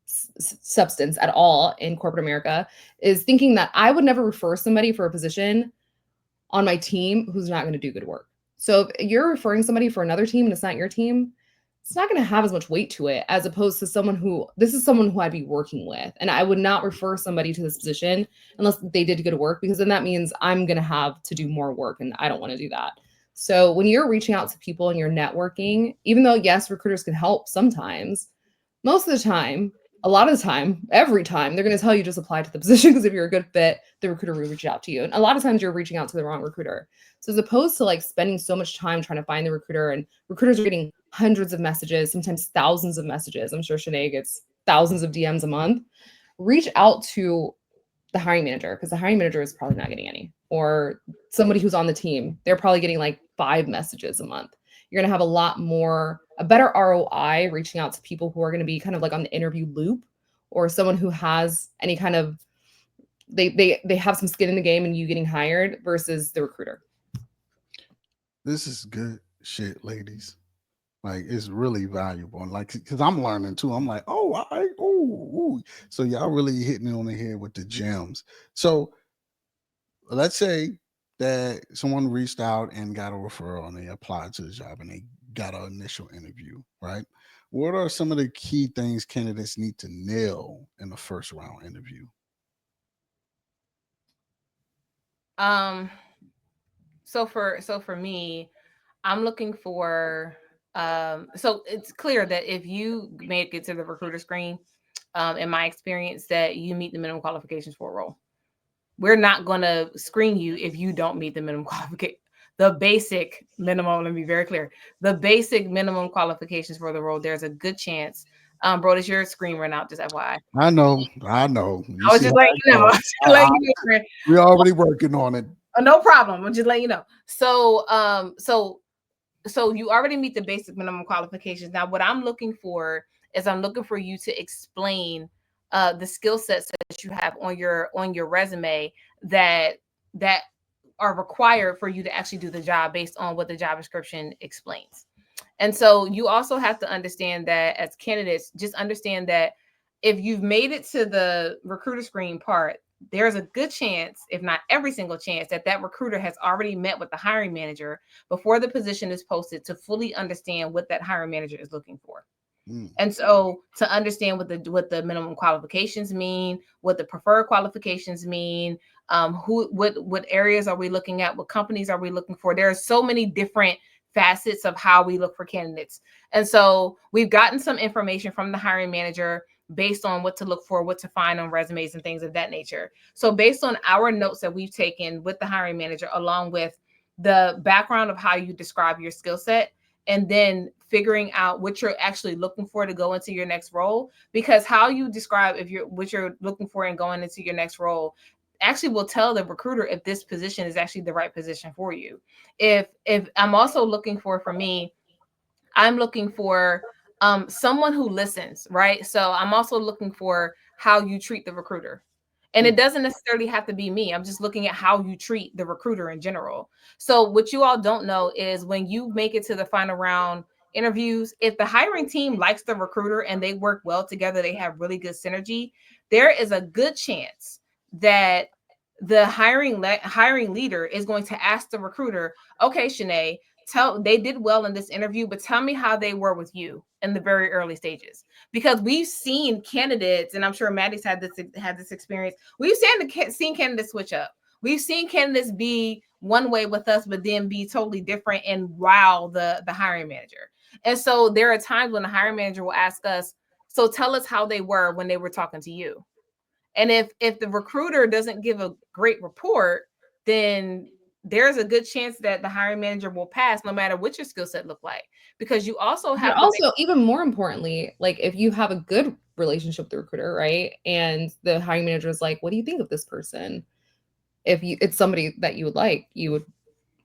substance at all in corporate America, is thinking that I would never refer somebody for a position on my team who's not going to do good work. So if you're referring somebody for another team and it's not your team, it's not going to have as much weight to it as opposed to this is someone who I'd be working with. And I would not refer somebody to this position unless they did good work, because then that means I'm going to have to do more work, and I don't want to do that. So when you're reaching out to people and you're networking, even though, yes, recruiters can help sometimes, most of the time, a lot of the time, every time, they're going to tell you just apply to the position, because if you're a good fit, the recruiter will reach out to you. And a lot of times you're reaching out to the wrong recruiter. So as opposed to like spending so much time trying to find the recruiter, and recruiters are getting hundreds of messages, sometimes thousands of messages. I'm sure Chenae gets thousands of DMs a month. Reach out to the hiring manager, because the hiring manager is probably not getting any, or somebody who's on the team. They're probably getting like 5 messages a month. You're going to have a better ROI reaching out to people who are going to be kind of like on the interview loop, or someone who has any kind of, they have some skin in the game and you getting hired, versus the recruiter. this is good shit, ladies. Like, it's really valuable. And like, because I'm learning too. I'm like, oh, all right, ooh. So y'all really hitting it on the head with the gems. So let's say that someone reached out and got a referral and they applied to the job and they got an initial interview, right? What are some of the key things candidates need to nail in the first round interview? Um, so for me, I'm looking for so it's clear that if you make it to the recruiter screen, in my experience, that you meet the minimum qualifications for a role. We're not going to screen you if you don't meet the minimum qualification. The basic minimum, let me be very clear. The basic minimum qualifications for the role, there's a good chance. Bro, does your screen run out? Just FYI. I know. You I was see just how letting that you know. goes. We're already working on it. No problem. I'm just letting you know. So you already meet the basic minimum qualifications. Now, what I'm looking for is I'm looking for you to explain the skill sets that you have on your resume that are required for you to actually do the job based on what the job description explains. And so you also have to understand that as candidates, just understand that if you've made it to the recruiter screen part, there's a good chance, if not every single chance, that recruiter has already met with the hiring manager before the position is posted to fully understand what that hiring manager is looking for. And so to understand what the minimum qualifications mean, what the preferred qualifications mean, what areas are we looking at, what companies are we looking for? There are so many different facets of how we look for candidates. And so we've gotten some information from the hiring manager based on what to look for, what to find on resumes and things of that nature. So based on our notes that we've taken with the hiring manager, along with the background of how you describe your skill set, and then figuring out what you're actually looking for to go into your next role, because how you describe what you're looking for and going into your next role actually will tell the recruiter if this position is actually the right position for you. If I'm also looking for me, I'm looking for someone who listens, right? So I'm also looking for how you treat the recruiter. And it doesn't necessarily have to be me. I'm just looking at how you treat the recruiter in general. So what you all don't know is when you make it to the final round interviews, if the hiring team likes the recruiter and they work well together, they have really good synergy, there is a good chance that the hiring leader is going to ask the recruiter, okay, Chenae, they did well in this interview, but tell me how they were with you in the very early stages, because we've seen candidates, and I'm sure Maddie's had this experience. We've seen candidates switch up. We've seen candidates be one way with us, but then be totally different and wow the hiring manager. And so there are times when the hiring manager will ask us, so tell us how they were when they were talking to you. And if the recruiter doesn't give a great report, then there's a good chance that the hiring manager will pass no matter what your skill set look like. Because you also have But also, even more importantly, like if you have a good relationship with the recruiter, right? And the hiring manager is like, what do you think of this person? If it's somebody that you would like, you would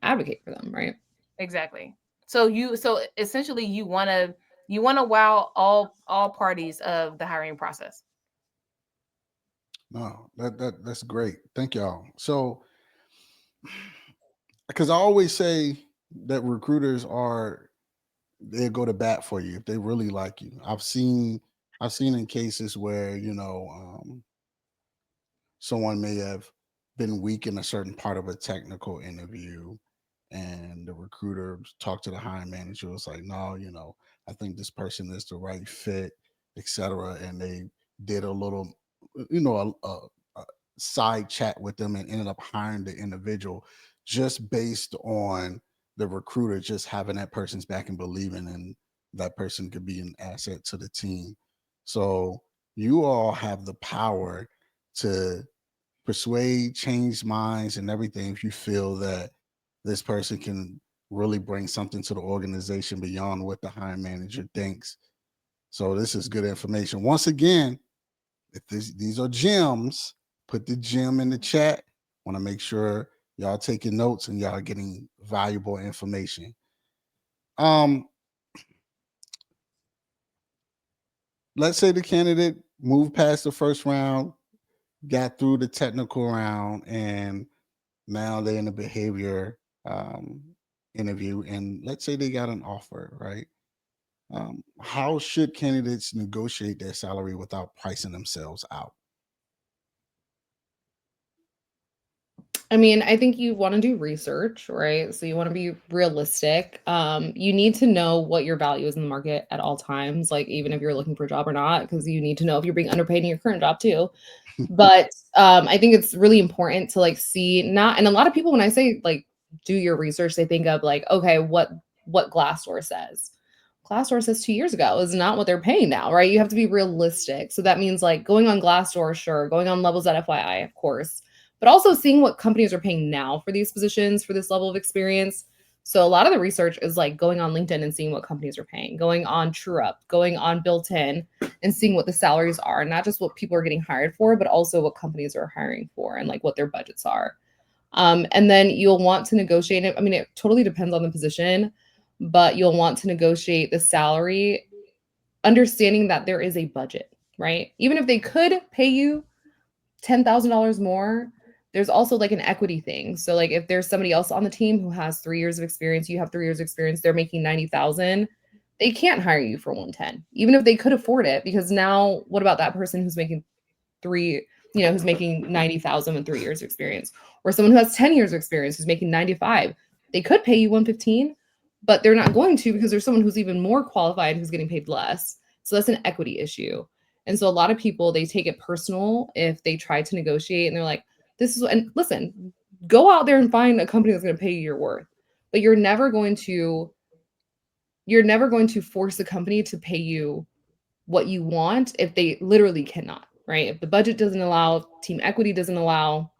advocate for them, right? exactly. So essentially you want to wow all parties of the hiring process. No, that's great. Thank y'all. So, because I always say that recruiters they go to bat for you if they really like you. I've seen in cases where someone may have been weak in a certain part of a technical interview, and the recruiter talked to the hiring manager, was like, no, I think this person is the right fit, etc. And they did a little, a side chat with them and ended up hiring the individual just based on the recruiter just having that person's back and believing in that person could be an asset to the team. So you all have the power to persuade, change minds, and everything if you feel that this person can really bring something to the organization beyond what the hiring manager thinks. So this is good information. Once again, if these are gems, put the gem in the chat. Want to make sure y'all taking notes and y'all getting valuable information. Um, let's say the candidate moved past the first round, got through the technical round, and now they're in a behavior interview, and let's say they got an offer, right? How should candidates negotiate their salary without pricing themselves out? I mean, I think you want to do research, right? So you want to be realistic. You need to know what your value is in the market at all times, like even if you're looking for a job or not, because you need to know if you're being underpaid in your current job too. But I think it's really important to like see not, and a lot of people when I say like do your research, they think of like, okay, what Glassdoor says. Glassdoor says 2 years ago is not what they're paying now, right? You have to be realistic. So that means like going on Glassdoor, sure, going on levels at FYI, of course, but also seeing what companies are paying now for these positions for this level of experience. So a lot of the research is like going on LinkedIn and seeing what companies are paying, going on TrueUp, going on Built In, and seeing what the salaries are, not just what people are getting hired for, but also what companies are hiring for and like what their budgets are. And then you'll want to negotiate it. I mean, it totally depends on the position, but you'll want to negotiate the salary, understanding that there is a budget, right? Even if they could pay you $10,000 more, there's also like an equity thing. So like if there's somebody else on the team who has 3 years of experience, you have 3 years of experience, they're making 90,000, they can't hire you for 110, even if they could afford it, because now what about that person who's making who's making 90,000 in 3 years of experience, or someone who has 10 years of experience who's making 95? They could pay you 115, but they're not going to because there's someone who's even more qualified who's getting paid less. So that's an equity issue. And so a lot of people, they take it personal if they try to negotiate and they're like, this is, and listen, go out there and find a company that's going to pay you your worth, but you're never going to force a company to pay you what you want if they literally cannot, right? If the budget doesn't allow, team equity doesn't allow.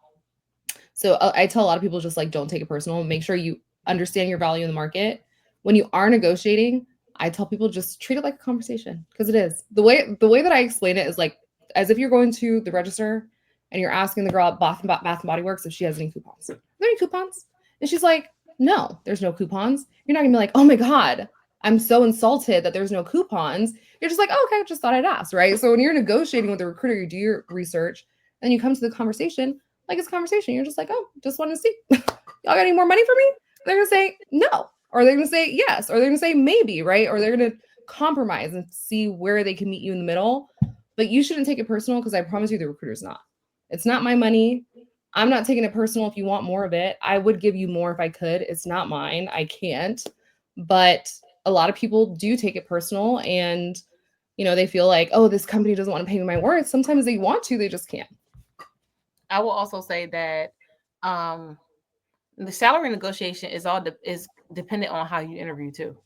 So I tell a lot of people just like, don't take it personal. Make sure you understand your value in the market. When you are negotiating, I tell people just treat it like a conversation, because it is. The way that I explain it is like as if you're going to the register and you're asking the girl at Bath and Body Works if she has any coupons. Are there any coupons? And she's like, no, there's no coupons. You're not gonna be like, oh my God, I'm so insulted that there's no coupons. You're just like, oh, okay, just thought I'd ask, right? So when you're negotiating with a recruiter, you do your research, and you come to the conversation, like it's a conversation. You're just like, oh, just want to see. Y'all got any more money for me? They're gonna say no, or they're gonna say yes, or they're gonna say maybe, right? Or they're gonna compromise and see where they can meet you in the middle. But you shouldn't take it personal, because I promise you the recruiter's not. It's not my money. I'm not taking it personal. If you want more of it, I would give you more if I could. It's not mine. I can't. But a lot of people do take it personal, and they feel like, oh, this company doesn't want to pay me my worth. Sometimes they want to, they just can't. I will also say that the salary negotiation is dependent on how you interview too.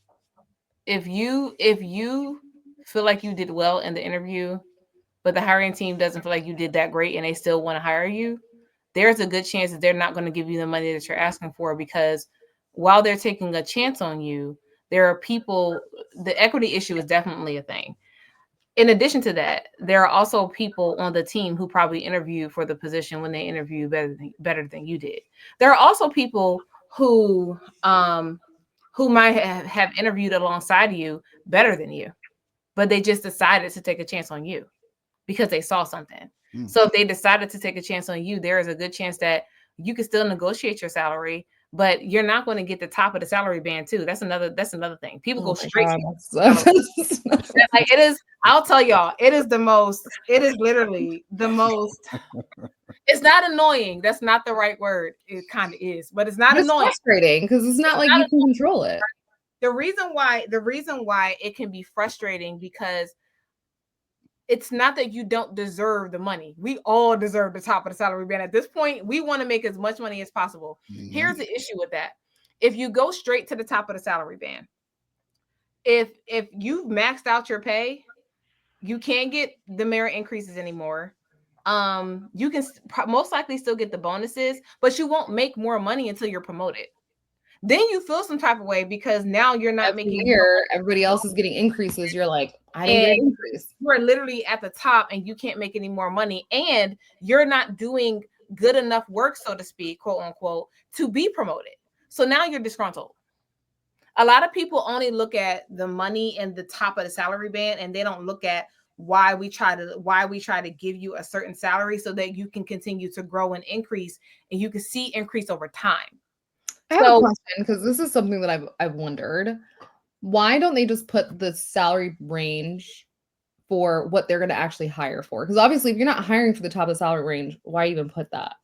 If you feel like you did well in the interview, but the hiring team doesn't feel like you did that great and they still want to hire you, there's a good chance that they're not going to give you the money that you're asking for, because while they're taking a chance on you, there are people, the equity issue is definitely a thing. In addition to that, there are also people on the team who probably interviewed for the position when they interviewed better than you did. There are also people who might have interviewed alongside you better than you, but they just decided to take a chance on you because they saw something. So if they decided to take a chance on you, there is a good chance that you can still negotiate your salary, but you're not going to get the top of the salary band too. That's another thing. People go straight to like it is. I'll tell y'all, it is literally the most. It's not annoying. That's not the right word. It kind of is, but it's not annoying. It's frustrating because it's not like you can control it. The reason why it can be frustrating, because it's not that you don't deserve the money. We all deserve the top of the salary band. At this point, we want to make as much money as possible. Mm-hmm. Here's the issue with that. If you go straight to the top of the salary band, if you've maxed out your pay, you can't get the merit increases anymore. You can most likely still get the bonuses, but you won't make more money until you're promoted. Then you feel some type of way because now you're not making more. Everybody else is getting increases. You're like, I didn't get an increase. You are literally at the top and you can't make any more money, and you're not doing good enough work, so to speak, quote unquote, to be promoted. So now you're disgruntled. A lot of people only look at the money in the top of the salary band, and they don't look at why we try to give you a certain salary so that you can continue to grow and increase, and you can see increase over time. I have a question, because this is something that I've wondered. Why don't they just put the salary range for what they're going to actually hire for? Because obviously, if you're not hiring for the top of the salary range, why even put that?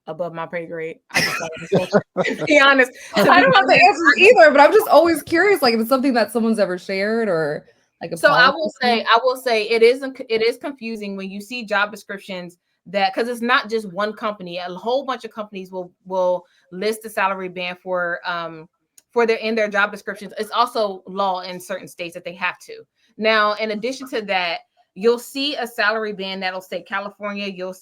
Above my pay grade. I just be honest. I don't have the answers either, but I'm just always curious, like if it's something that someone's ever shared or like a. So I will say it is confusing when you see job descriptions that, because it's not just one company. A whole bunch of companies will list the salary band for their job descriptions. It's also law in certain states that they have to. Now, in addition to that, you'll see a salary band that'll say California. It'll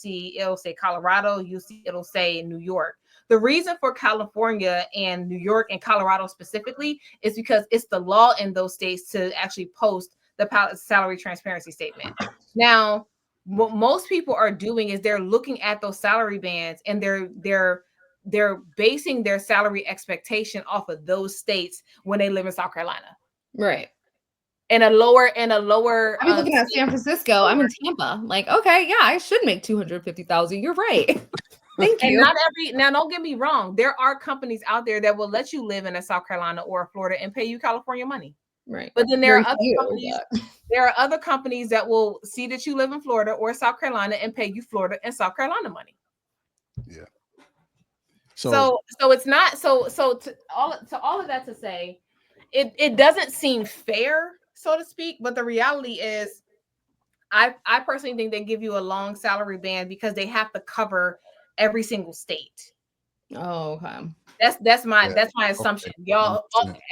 say Colorado. It'll say New York. The reason for California and New York and Colorado specifically is because it's the law in those states to actually post the salary transparency statement. Now, what most people are doing is they're looking at those salary bands and they're basing their salary expectation off of those states when they live in South Carolina. Right. And a lower. I'm looking at San Francisco. I'm in Tampa. Like, okay, yeah, I should make $250,000. You're right. Thank you. And now don't get me wrong. There are companies out there that will let you live in a South Carolina or Florida and pay you California money. Right. But then there are other companies that will see that you live in Florida or South Carolina and pay you Florida and South Carolina money. Yeah. So it's not so to all of that to say, it doesn't seem fair, so to speak, but the reality is I personally think they give you a long salary band because they have to cover every single state. Oh, okay. That's my assumption. Okay. Y'all,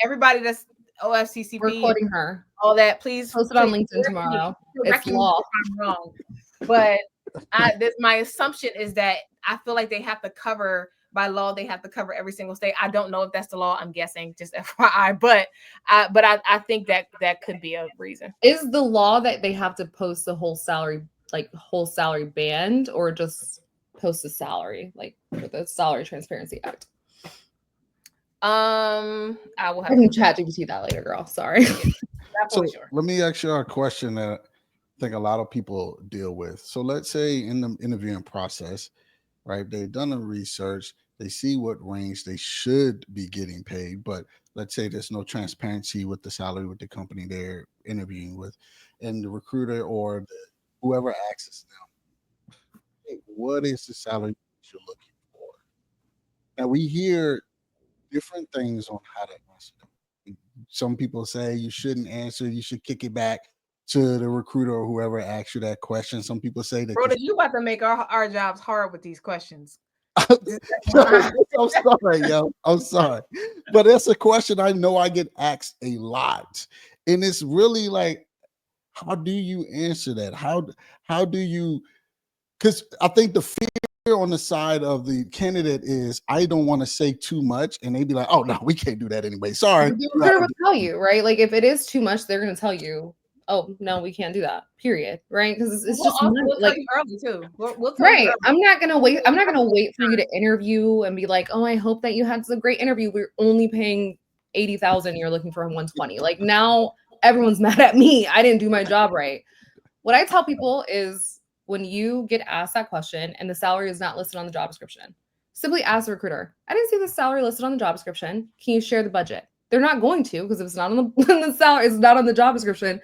everybody that's OFCCP, we're quoting her. All that, please post it on LinkedIn tomorrow. It's law. I'm wrong, but my assumption is that I feel like they have to cover. By law, they have to cover every single state. I don't know if that's the law. I'm guessing, just FYI. But I think that could be a reason. Is the law that they have to post the whole salary like whole salary band or just post the salary, like for the Salary Transparency Act? I will I have can to chat GPT that later, girl. Sorry. So sure. let me ask you a question that I think a lot of people deal with. So let's say in the interviewing process, right? They've done the research, they see what range they should be getting paid, but let's say there's no transparency with the salary with the company they're interviewing with, and the recruiter or whoever asks them, hey, what is the salary you're looking for? Now we hear different things on how to answer them. Some people say you shouldn't answer, you should kick it back to the recruiter or whoever asks you that question. Some people say that Rhoda, you about to make our jobs hard with these questions. Yo, I'm sorry, yo. I'm sorry. But that's a question I know I get asked a lot. And it's really like, how do you answer that? How do you, because I think the fear on the side of the candidate is I don't want to say too much, and they be like, oh no, we can't do that anyway. Sorry. The recruiter will tell you, right? Like if it is too much, they're going to tell you, oh no, we can't do that, period, right? Because it's just money. We'll Like tell you early too. We'll tell right. you early. I'm not gonna wait for you to interview and be like, oh, I hope that you had a great interview. We're only paying 80,000. You're looking for 120. Like now everyone's mad at me. I didn't do my job right. What I tell people is when you get asked that question and the salary is not listed on the job description, simply ask the recruiter, I didn't see the salary listed on the job description. Can you share the budget? They're not going to, because if it's not on the salary, it's not on the job description.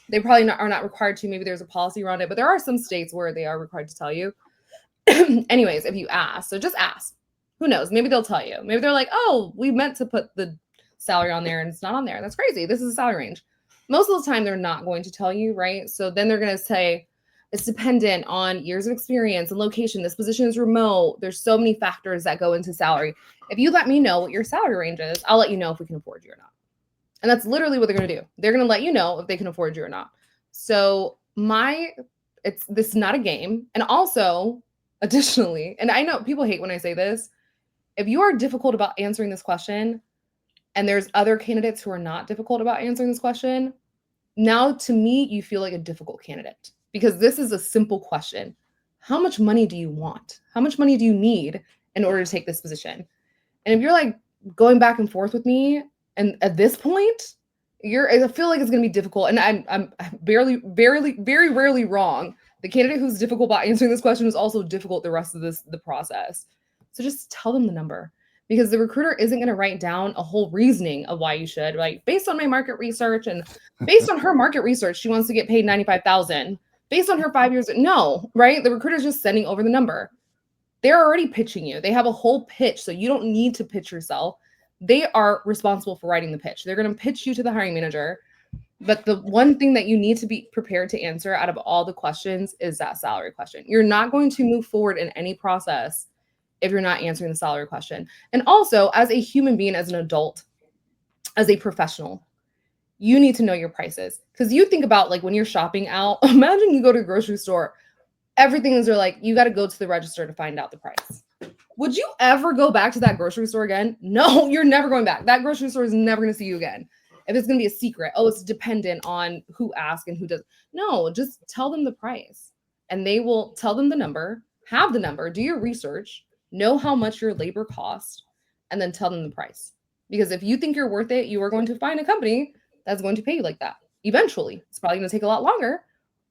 They probably are not required to. Maybe there's a policy around it, but there are some states where they are required to tell you. Anyways, if you ask, so just ask. Who knows? Maybe they'll tell you. Maybe they're like, oh, we meant to put the salary on there and it's not on there. That's crazy. This is a salary range. Most of the time, they're not going to tell you, right? So then they're going to say, it's dependent on years of experience and location. This position is remote. There's so many factors that go into salary. If you let me know what your salary range is, I'll let you know if we can afford you or not. And that's literally what they're going to do. They're going to let you know if they can afford you or not. So this is not a game. And also, additionally, and I know people hate when I say this, if you are difficult about answering this question, and there's other candidates who are not difficult about answering this question, now to me, you feel like a difficult candidate because this is a simple question. How much money do you want? How much money do you need in order to take this position? And if you're like going back and forth with me, and at this point, I feel like it's going to be difficult. And I'm very rarely wrong. The candidate who's difficult about answering this question is also difficult the rest of the process. So just tell them the number, because the recruiter isn't going to write down a whole reasoning of why you should. Like based on my market research and based on her market research, she wants to get paid $95,000. Based on her 5 years, no, right? The recruiter's just sending over the number. They're already pitching you. They have a whole pitch, so you don't need to pitch yourself. They are responsible for writing the pitch. They're going to pitch you to the hiring manager. But the one thing that you need to be prepared to answer out of all the questions is that salary question. You're not going to move forward in any process if you're not answering the salary question. And also, as a human being, as an adult, as a professional, you need to know your prices. Because you think about like when you're shopping out, imagine you go to a grocery store, everything is like, you got to go to the register to find out the price. Would you ever go back to that grocery store again? No, you're never going back. That grocery store is never going to see you again. If it's going to be a secret, oh, it's dependent on who asks and who doesn't. No, just tell them the price and they will tell them the number, have the number, do your research, know how much your labor costs, and then tell them the price. Because if you think you're worth it, you are going to find a company that's going to pay you like that. Eventually, it's probably going to take a lot longer,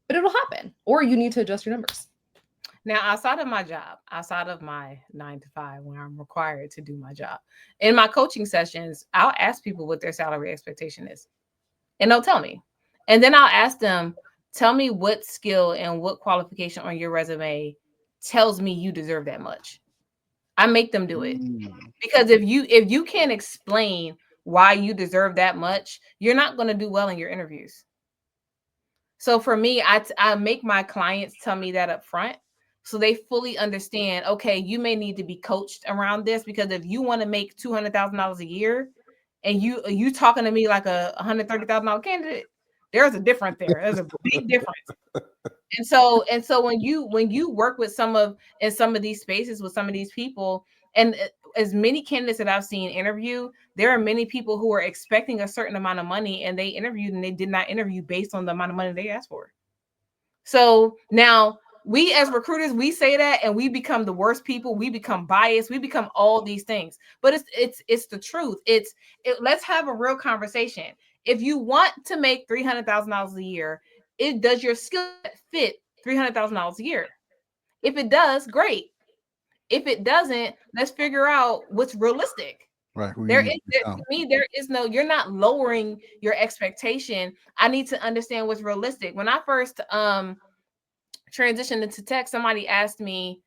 but it'll happen. Or you need to adjust your numbers. Now, outside of my job, outside of my 9 to 5, when I'm required to do my job, in my coaching sessions, I'll ask people what their salary expectation is, and they'll tell me. And then I'll ask them, tell me what skill and what qualification on your resume tells me you deserve that much. I make them do it. Because if you can't explain why you deserve that much, you're not going to do well in your interviews. So for me, I make my clients tell me that up front, so they fully understand, okay, you may need to be coached around this, because if you want to make $200,000 a year and you talking to me like a $130,000 candidate, there's a difference there. There's a big difference. And so when you work with some of these spaces with some of these people, and as many candidates that I've seen interview, there are many people who are expecting a certain amount of money and they interviewed and they did not interview based on the amount of money they asked for. So now we as recruiters, we say that and we become the worst people. We become biased. We become all these things. But it's the truth. Let's have a real conversation. If you want to make $300,000 a year, does your skill set fit $300,000 a year? If it does, great. If it doesn't, let's figure out what's realistic. Right. Who you There need is to there, become. to me, there is no, you're not lowering your expectation. I need to understand what's realistic. When I first transitioned into tech, told me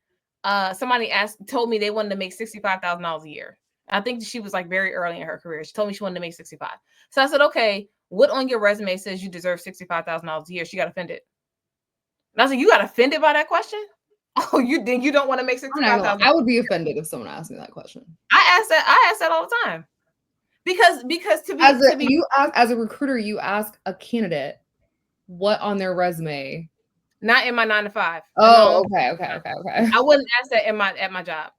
they wanted to make $65,000 a year. I think she was like very early in her career. She told me she wanted to make 65. So I said, okay, what on your resume says you deserve $65,000 a year? She got offended. And I was like, you got offended by that question? Oh, you think you don't want to make $65,000? I would be offended if someone asked me that question. I ask that all the time. Because as a recruiter, you ask a candidate what on their resume. Not in my 9 to 5. Oh, okay. I wouldn't ask that at my job.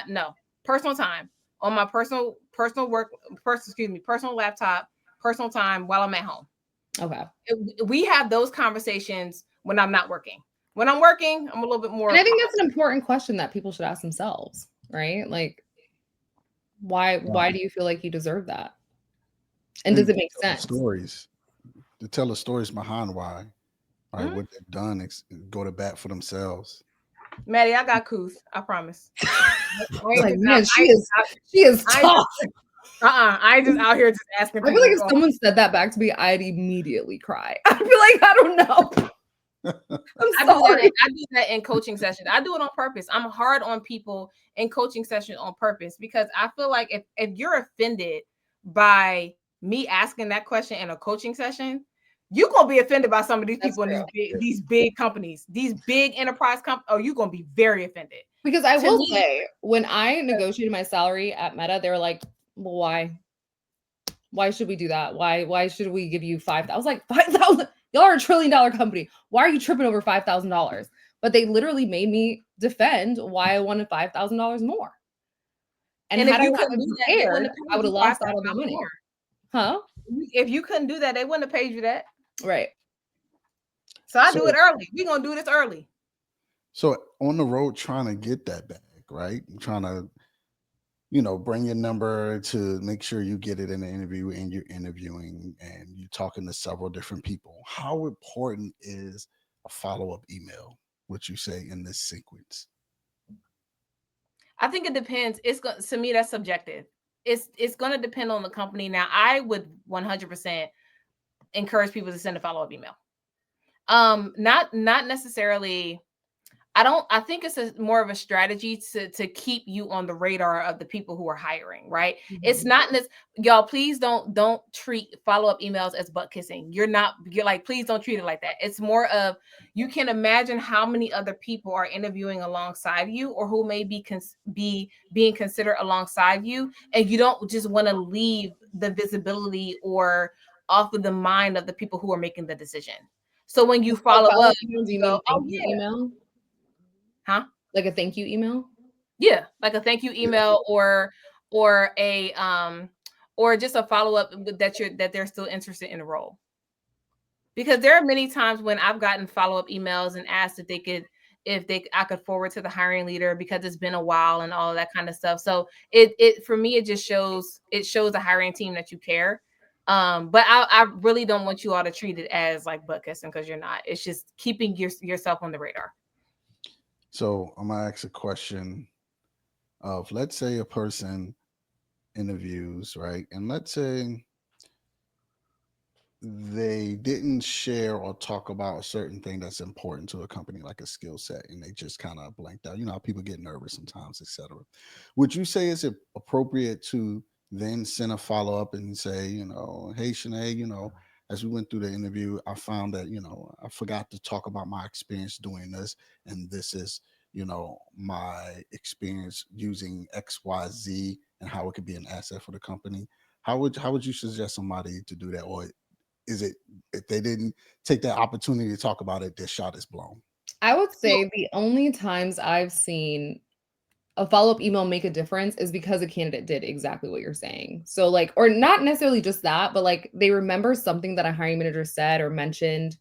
No. Personal time on my personal laptop, personal time while I'm at home. Okay. We have those conversations when I'm not working. When I'm working, I'm a little bit more. And I think that's an important question that people should ask themselves, right? Like, why do you feel like you deserve that? And does it make sense? To tell the stories behind why, right? Mm-hmm. What they've done, go to bat for themselves. Maddie, I got couth. I promise. Like, man, she is tough. I just out here just asking. I feel like if someone said that back to me, I'd immediately cry. I'd be like, I don't know. I do that in coaching sessions. I do it on purpose. I'm hard on people in coaching sessions on purpose because I feel like if you're offended by me asking that question in a coaching session, you're gonna be offended by some of these people in these big companies, these big enterprise companies. Oh, you're gonna be very offended. Because I will say, when I negotiated my salary at Meta, they were like, well, why? Why should we do that? Why should we give you $5,000? I was like, $5,000? Y'all are $1 trillion company. Why are you tripping over $5,000? But they literally made me defend why I wanted $5,000 more. And had I not been prepared, I would have lost out on my money. Huh? If you couldn't do that, they wouldn't have paid you that. Right. So I do it early. We're going to do this early. So on the road trying to get that bag, right? Trying to, bring your number to make sure you get it in the interview, and you're interviewing and you're talking to several different people. How important is a follow-up email, what you say in this sequence? I think it depends. To me, that's subjective. It's going to depend on the company. Now, I would 100% encourage people to send a follow-up email. Not necessarily. I think it's more of a strategy to keep you on the radar of the people who are hiring, right? Mm-hmm. It's not y'all, please don't treat follow-up emails as butt kissing. You're like, please don't treat it like that. It's more of, you can imagine how many other people are interviewing alongside you or who may be being considered alongside you. And you don't just want to leave the visibility or off of the mind of the people who are making the decision. So when you follow up, you go, oh yeah. Email? Huh? Like a thank you email? Yeah, like a thank you email or just a follow-up that they're still interested in the role. Because there are many times when I've gotten follow-up emails and asked if I could forward to the hiring leader because it's been a while and all of that kind of stuff. So it for me, it just shows the hiring team that you care. But I really don't want you all to treat it as like butt kissing, because you're not. It's just keeping yourself on the radar. So I'm gonna ask a question of, let's say a person interviews, right? And let's say they didn't share or talk about a certain thing that's important to a company, like a skill set, and they just kind of blanked out. How people get nervous sometimes, etc. Would you say is it appropriate to then send a follow-up and say, hey, Chenae, as we went through the interview, I found that, I forgot to talk about my experience doing this, and this is, my experience using XYZ and how it could be an asset for the company. How would you suggest somebody to do that? Or is it, if they didn't take that opportunity to talk about it, their shot is blown? I would say the only times I've seen a follow-up email make a difference is because a candidate did exactly what you're saying. So like, or not necessarily just that, but like they remember something that a hiring manager said or mentioned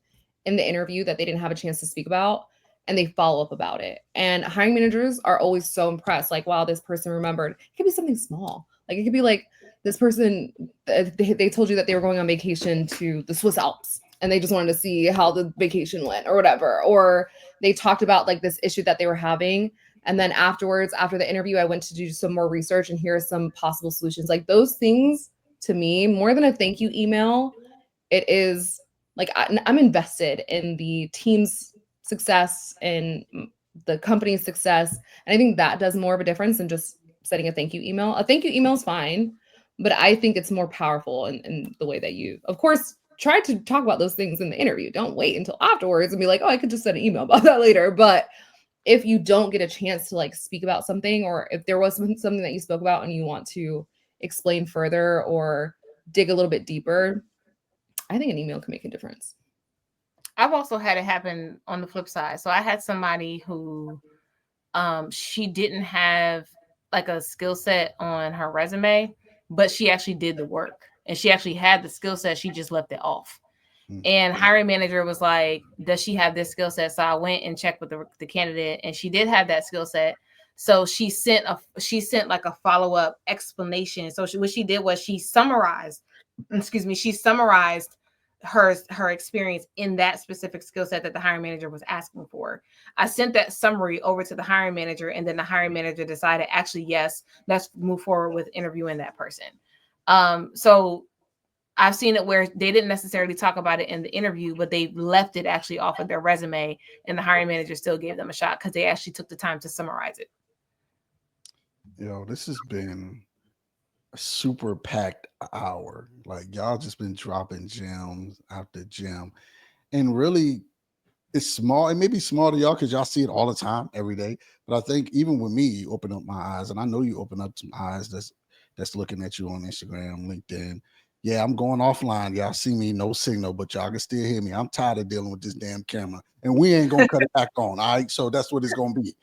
in the interview that they didn't have a chance to speak about, and they follow up about it. And hiring managers are always so impressed. Like, wow, this person remembered. It could be something small. Like, it could be like this person, they told you that they were going on vacation to the Swiss Alps and they just wanted to see how the vacation went or whatever. Or they talked about like this issue that they were having. And then afterwards, after the interview, I went to do some more research and here are some possible solutions. Like those things to me, more than a thank you email, it is like I'm invested in the team's success and the company's success. And I think that does more of a difference than just sending a thank you email. A thank you email is fine, but I think it's more powerful in the way that you, of course, try to talk about those things in the interview. Don't wait until afterwards and be like, oh, I could just send an email about that later. But if you don't get a chance to like speak about something, or if there was something that you spoke about and you want to explain further or dig a little bit deeper, I think an email can make a difference. I've also had it happen on the flip side. So I had somebody who she didn't have like a skill set on her resume, but she actually did the work and she actually had the skill set. She just left it off. And hiring manager was like, does she have this skill set? So I went and checked with the candidate and she did have that skill set. So she sent like a follow-up explanation. So what she did was she summarized her experience in that specific skill set that the hiring manager was asking for. I sent that summary over to the hiring manager, and then the hiring manager decided, actually, yes, let's move forward with interviewing that person. So I've seen it where they didn't necessarily talk about it in the interview, but they left it actually off of their resume, and the hiring manager still gave them a shot because they actually took the time to summarize it. This has been a super packed hour. Like y'all just been dropping gems after gem. And really, it's small. It may be small to y'all because y'all see it all the time, every day. But I think even with me, you open up my eyes, and I know you open up some eyes that's looking at you on Instagram, LinkedIn. Yeah, I'm going offline. Y'all see me, no signal, but y'all can still hear me. I'm tired of dealing with this damn camera, and we ain't gonna cut it back on. All right, so that's what it's gonna be.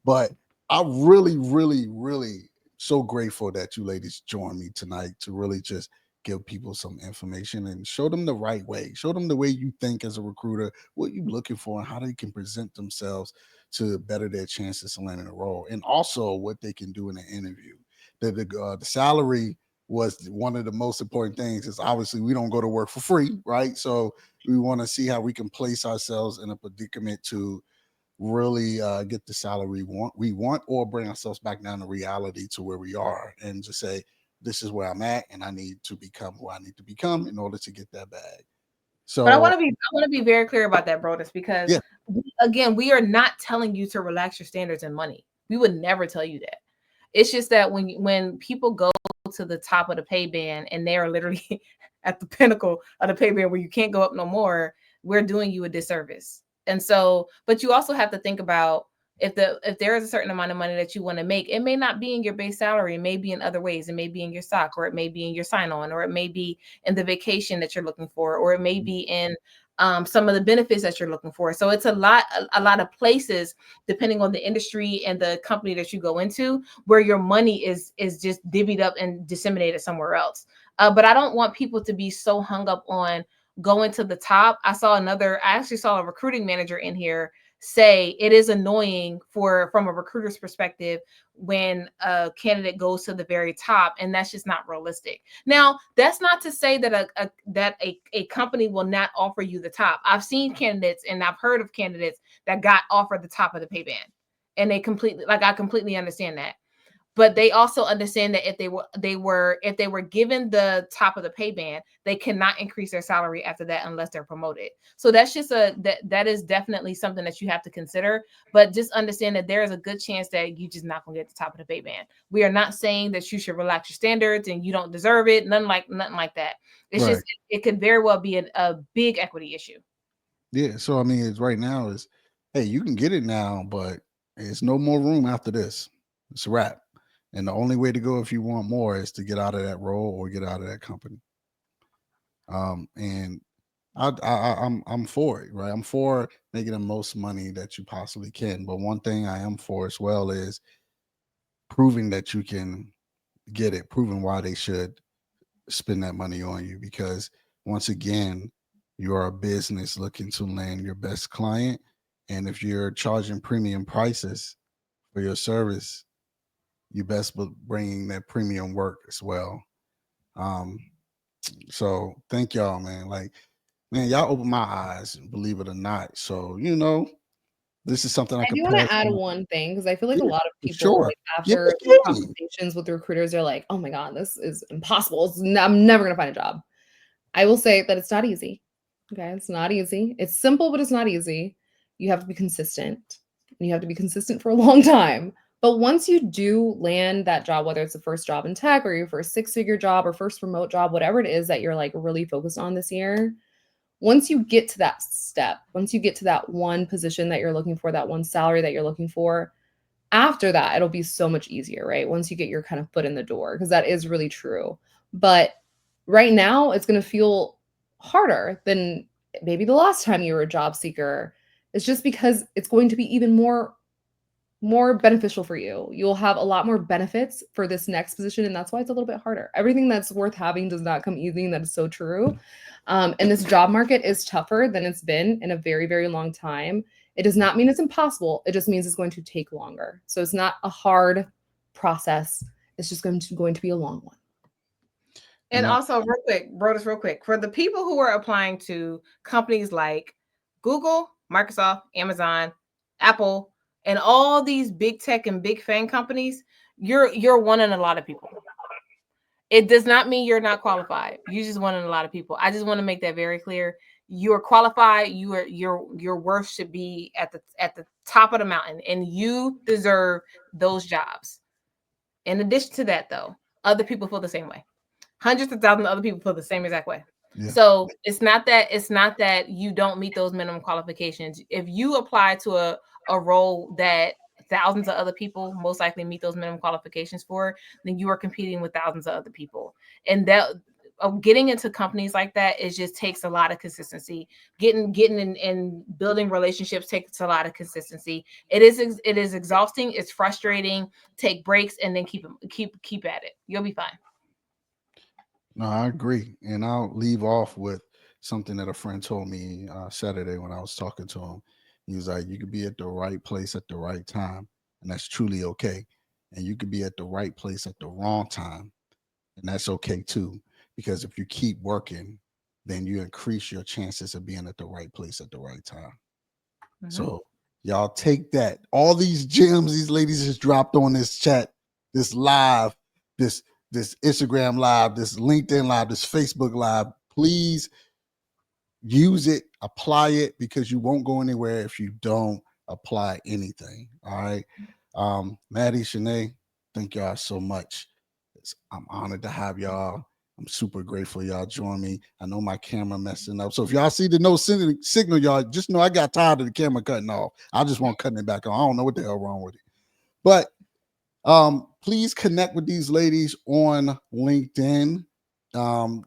But I really, really, really so grateful that you ladies joined me tonight to really just give people some information and show them the right way. Show them the way you think as a recruiter, what you're looking for, and how they can present themselves to better their chances of landing a role, and also what they can do in an interview. The salary was one of the most important things. Is obviously we don't go to work for free, right? So we want to see how we can place ourselves in a predicament to really get the salary we want, or bring ourselves back down to reality to where we are and just say, this is where I'm at and I need to become who I need to become in order to get that bag. But I So want to be very clear about that, Brodus, because yeah, again, we are not telling you to relax your standards in money. We would never tell you that. It's just that when people go to the top of the pay band and they are literally at the pinnacle of the pay band where you can't go up no more, we're doing you a disservice. And so, but you also have to think about if there is a certain amount of money that you want to make, it may not be in your base salary. It may be in other ways. It may be in your stock, or it may be in your sign on, or it may be in the vacation that you're looking for, or it may be in some of the benefits that you're looking for. So it's a lot of places, depending on the industry and the company that you go into, where your money is just divvied up and disseminated somewhere else. But I don't want people to be so hung up on going to the top. I actually saw a recruiting manager in here say it is annoying from a recruiter's perspective when a candidate goes to the very top, and that's just not realistic. Now, that's not to say that a company will not offer you the top. I've seen candidates and I've heard of candidates that got offered the top of the pay band, and I completely understand that. But they also understand that if they were given the top of the pay band, they cannot increase their salary after that unless they're promoted. So that's just that is definitely something that you have to consider. But just understand that there is a good chance that you just not gonna get the top of the pay band. We are not saying that you should relax your standards and you don't deserve it. Nothing like that. It's right. just it could very well be a big equity issue. Yeah. So I mean, it's right now is, hey, you can get it now, but there's no more room after this. It's a wrap. And the only way to go if you want more is to get out of that role or get out of that company. And I'm for it, right? I'm for making the most money that you possibly can. But one thing I am for as well is proving that you can get it, proving why they should spend that money on you. Because once again, You are a business looking to land your best client. And if you're charging premium prices for your service, you best be bringing that premium work as well. Um, so thank y'all, man. Like, man, y'all open my eyes, believe it or not. So, this is something I I could do want pass to add on. one thing because I feel like a Yeah, lot of for people, sure. like Yeah, after these yeah. conversations with recruiters, are like, "Oh my God, this is impossible. I'm never gonna find a job." I will say that it's not easy. Okay, it's not easy. It's simple, but it's not easy. You have to be consistent, and you have to be consistent for a long time. But once you do land that job, whether it's the first job in tech or your first six-figure job or first remote job, whatever it is that you're like really focused on this year, once you get to that step, once you get to that one position that you're looking for, that one salary that you're looking for, after that, it'll be so much easier, right? Once you get your kind of foot in the door, because that is really true. But right now, it's going to feel harder than maybe the last time you were a job seeker. It's just because it's going to be even more beneficial for you. You'll have a lot more benefits for this next position, and that's why it's a little bit harder. Everything that's worth having does not come easy, and that is so true. And this job market is tougher than it's been in a very, very long time. It does not mean it's impossible. It just means it's going to take longer. So it's not a hard process. It's just going to be a long one. And also, real quick, Brodus, real quick, for the people who are applying to companies like Google, Microsoft, Amazon, Apple, and all these big tech and big FANG companies, you're one in a lot of people. It does not mean you're not qualified. You just one in a lot of people. I just want to make that very clear. You are qualified. Your worth should be at the top of the mountain, and you deserve those jobs. In addition to that, though, other people feel the same way. Hundreds of thousands of other people feel the same exact way. Yeah. So it's not that you don't meet those minimum qualifications. If you apply to a role that thousands of other people most likely meet those minimum qualifications for, then you are competing with thousands of other people. And that getting into companies like that, it just takes a lot of consistency. Getting and building relationships takes a lot of consistency. It is exhausting. It's frustrating. Take breaks and then keep at it. You'll be fine. No, I agree. And I'll leave off with something that a friend told me Saturday when I was talking to him. He was like, you could be at the right place at the right time, and that's truly okay. And you could be at the right place at the wrong time, and that's okay too. Because if you keep working, then you increase your chances of being at the right place at the right time. Mhm. So y'all take that. All these gems these ladies just dropped on this chat, this live, this Instagram live, this LinkedIn live, this Facebook live. Please use it, apply it, because you won't go anywhere if you don't apply anything. All right. Maddie, Chenae, thank y'all so much. I'm honored to have y'all. I'm super grateful y'all join me. I know my camera messing up. So if y'all see the no signal, y'all just know I got tired of the camera cutting off. I just want cutting it back on. I don't know what the hell wrong with it. But please connect with these ladies on LinkedIn. Um,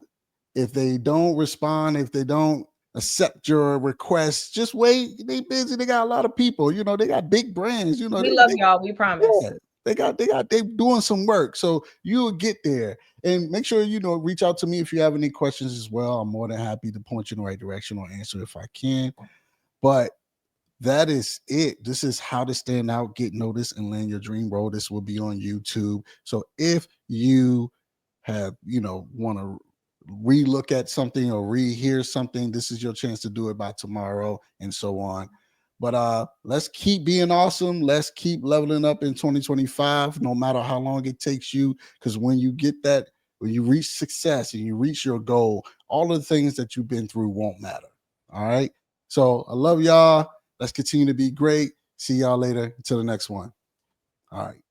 if they don't respond, if they don't accept your request, just wait. They busy. They got a lot of people. They got big brands. We love y'all. We promise. Yeah, they doing some work. So you will get there. And make sure reach out to me if you have any questions as well. I'm more than happy to point you in the right direction or answer if I can. But that is it. This is how to stand out, get noticed, and land your dream role. This will be on YouTube. So if you have, want to relook at something or rehear something, this is your chance to do it by tomorrow and so on. But let's keep being awesome. Let's keep leveling up in 2025, no matter how long it takes you. Because when you get that, when you reach success and you reach your goal, all of the things that you've been through won't matter. All right. So I love y'all. Let's continue to be great. See y'all later. Until the next one. All right.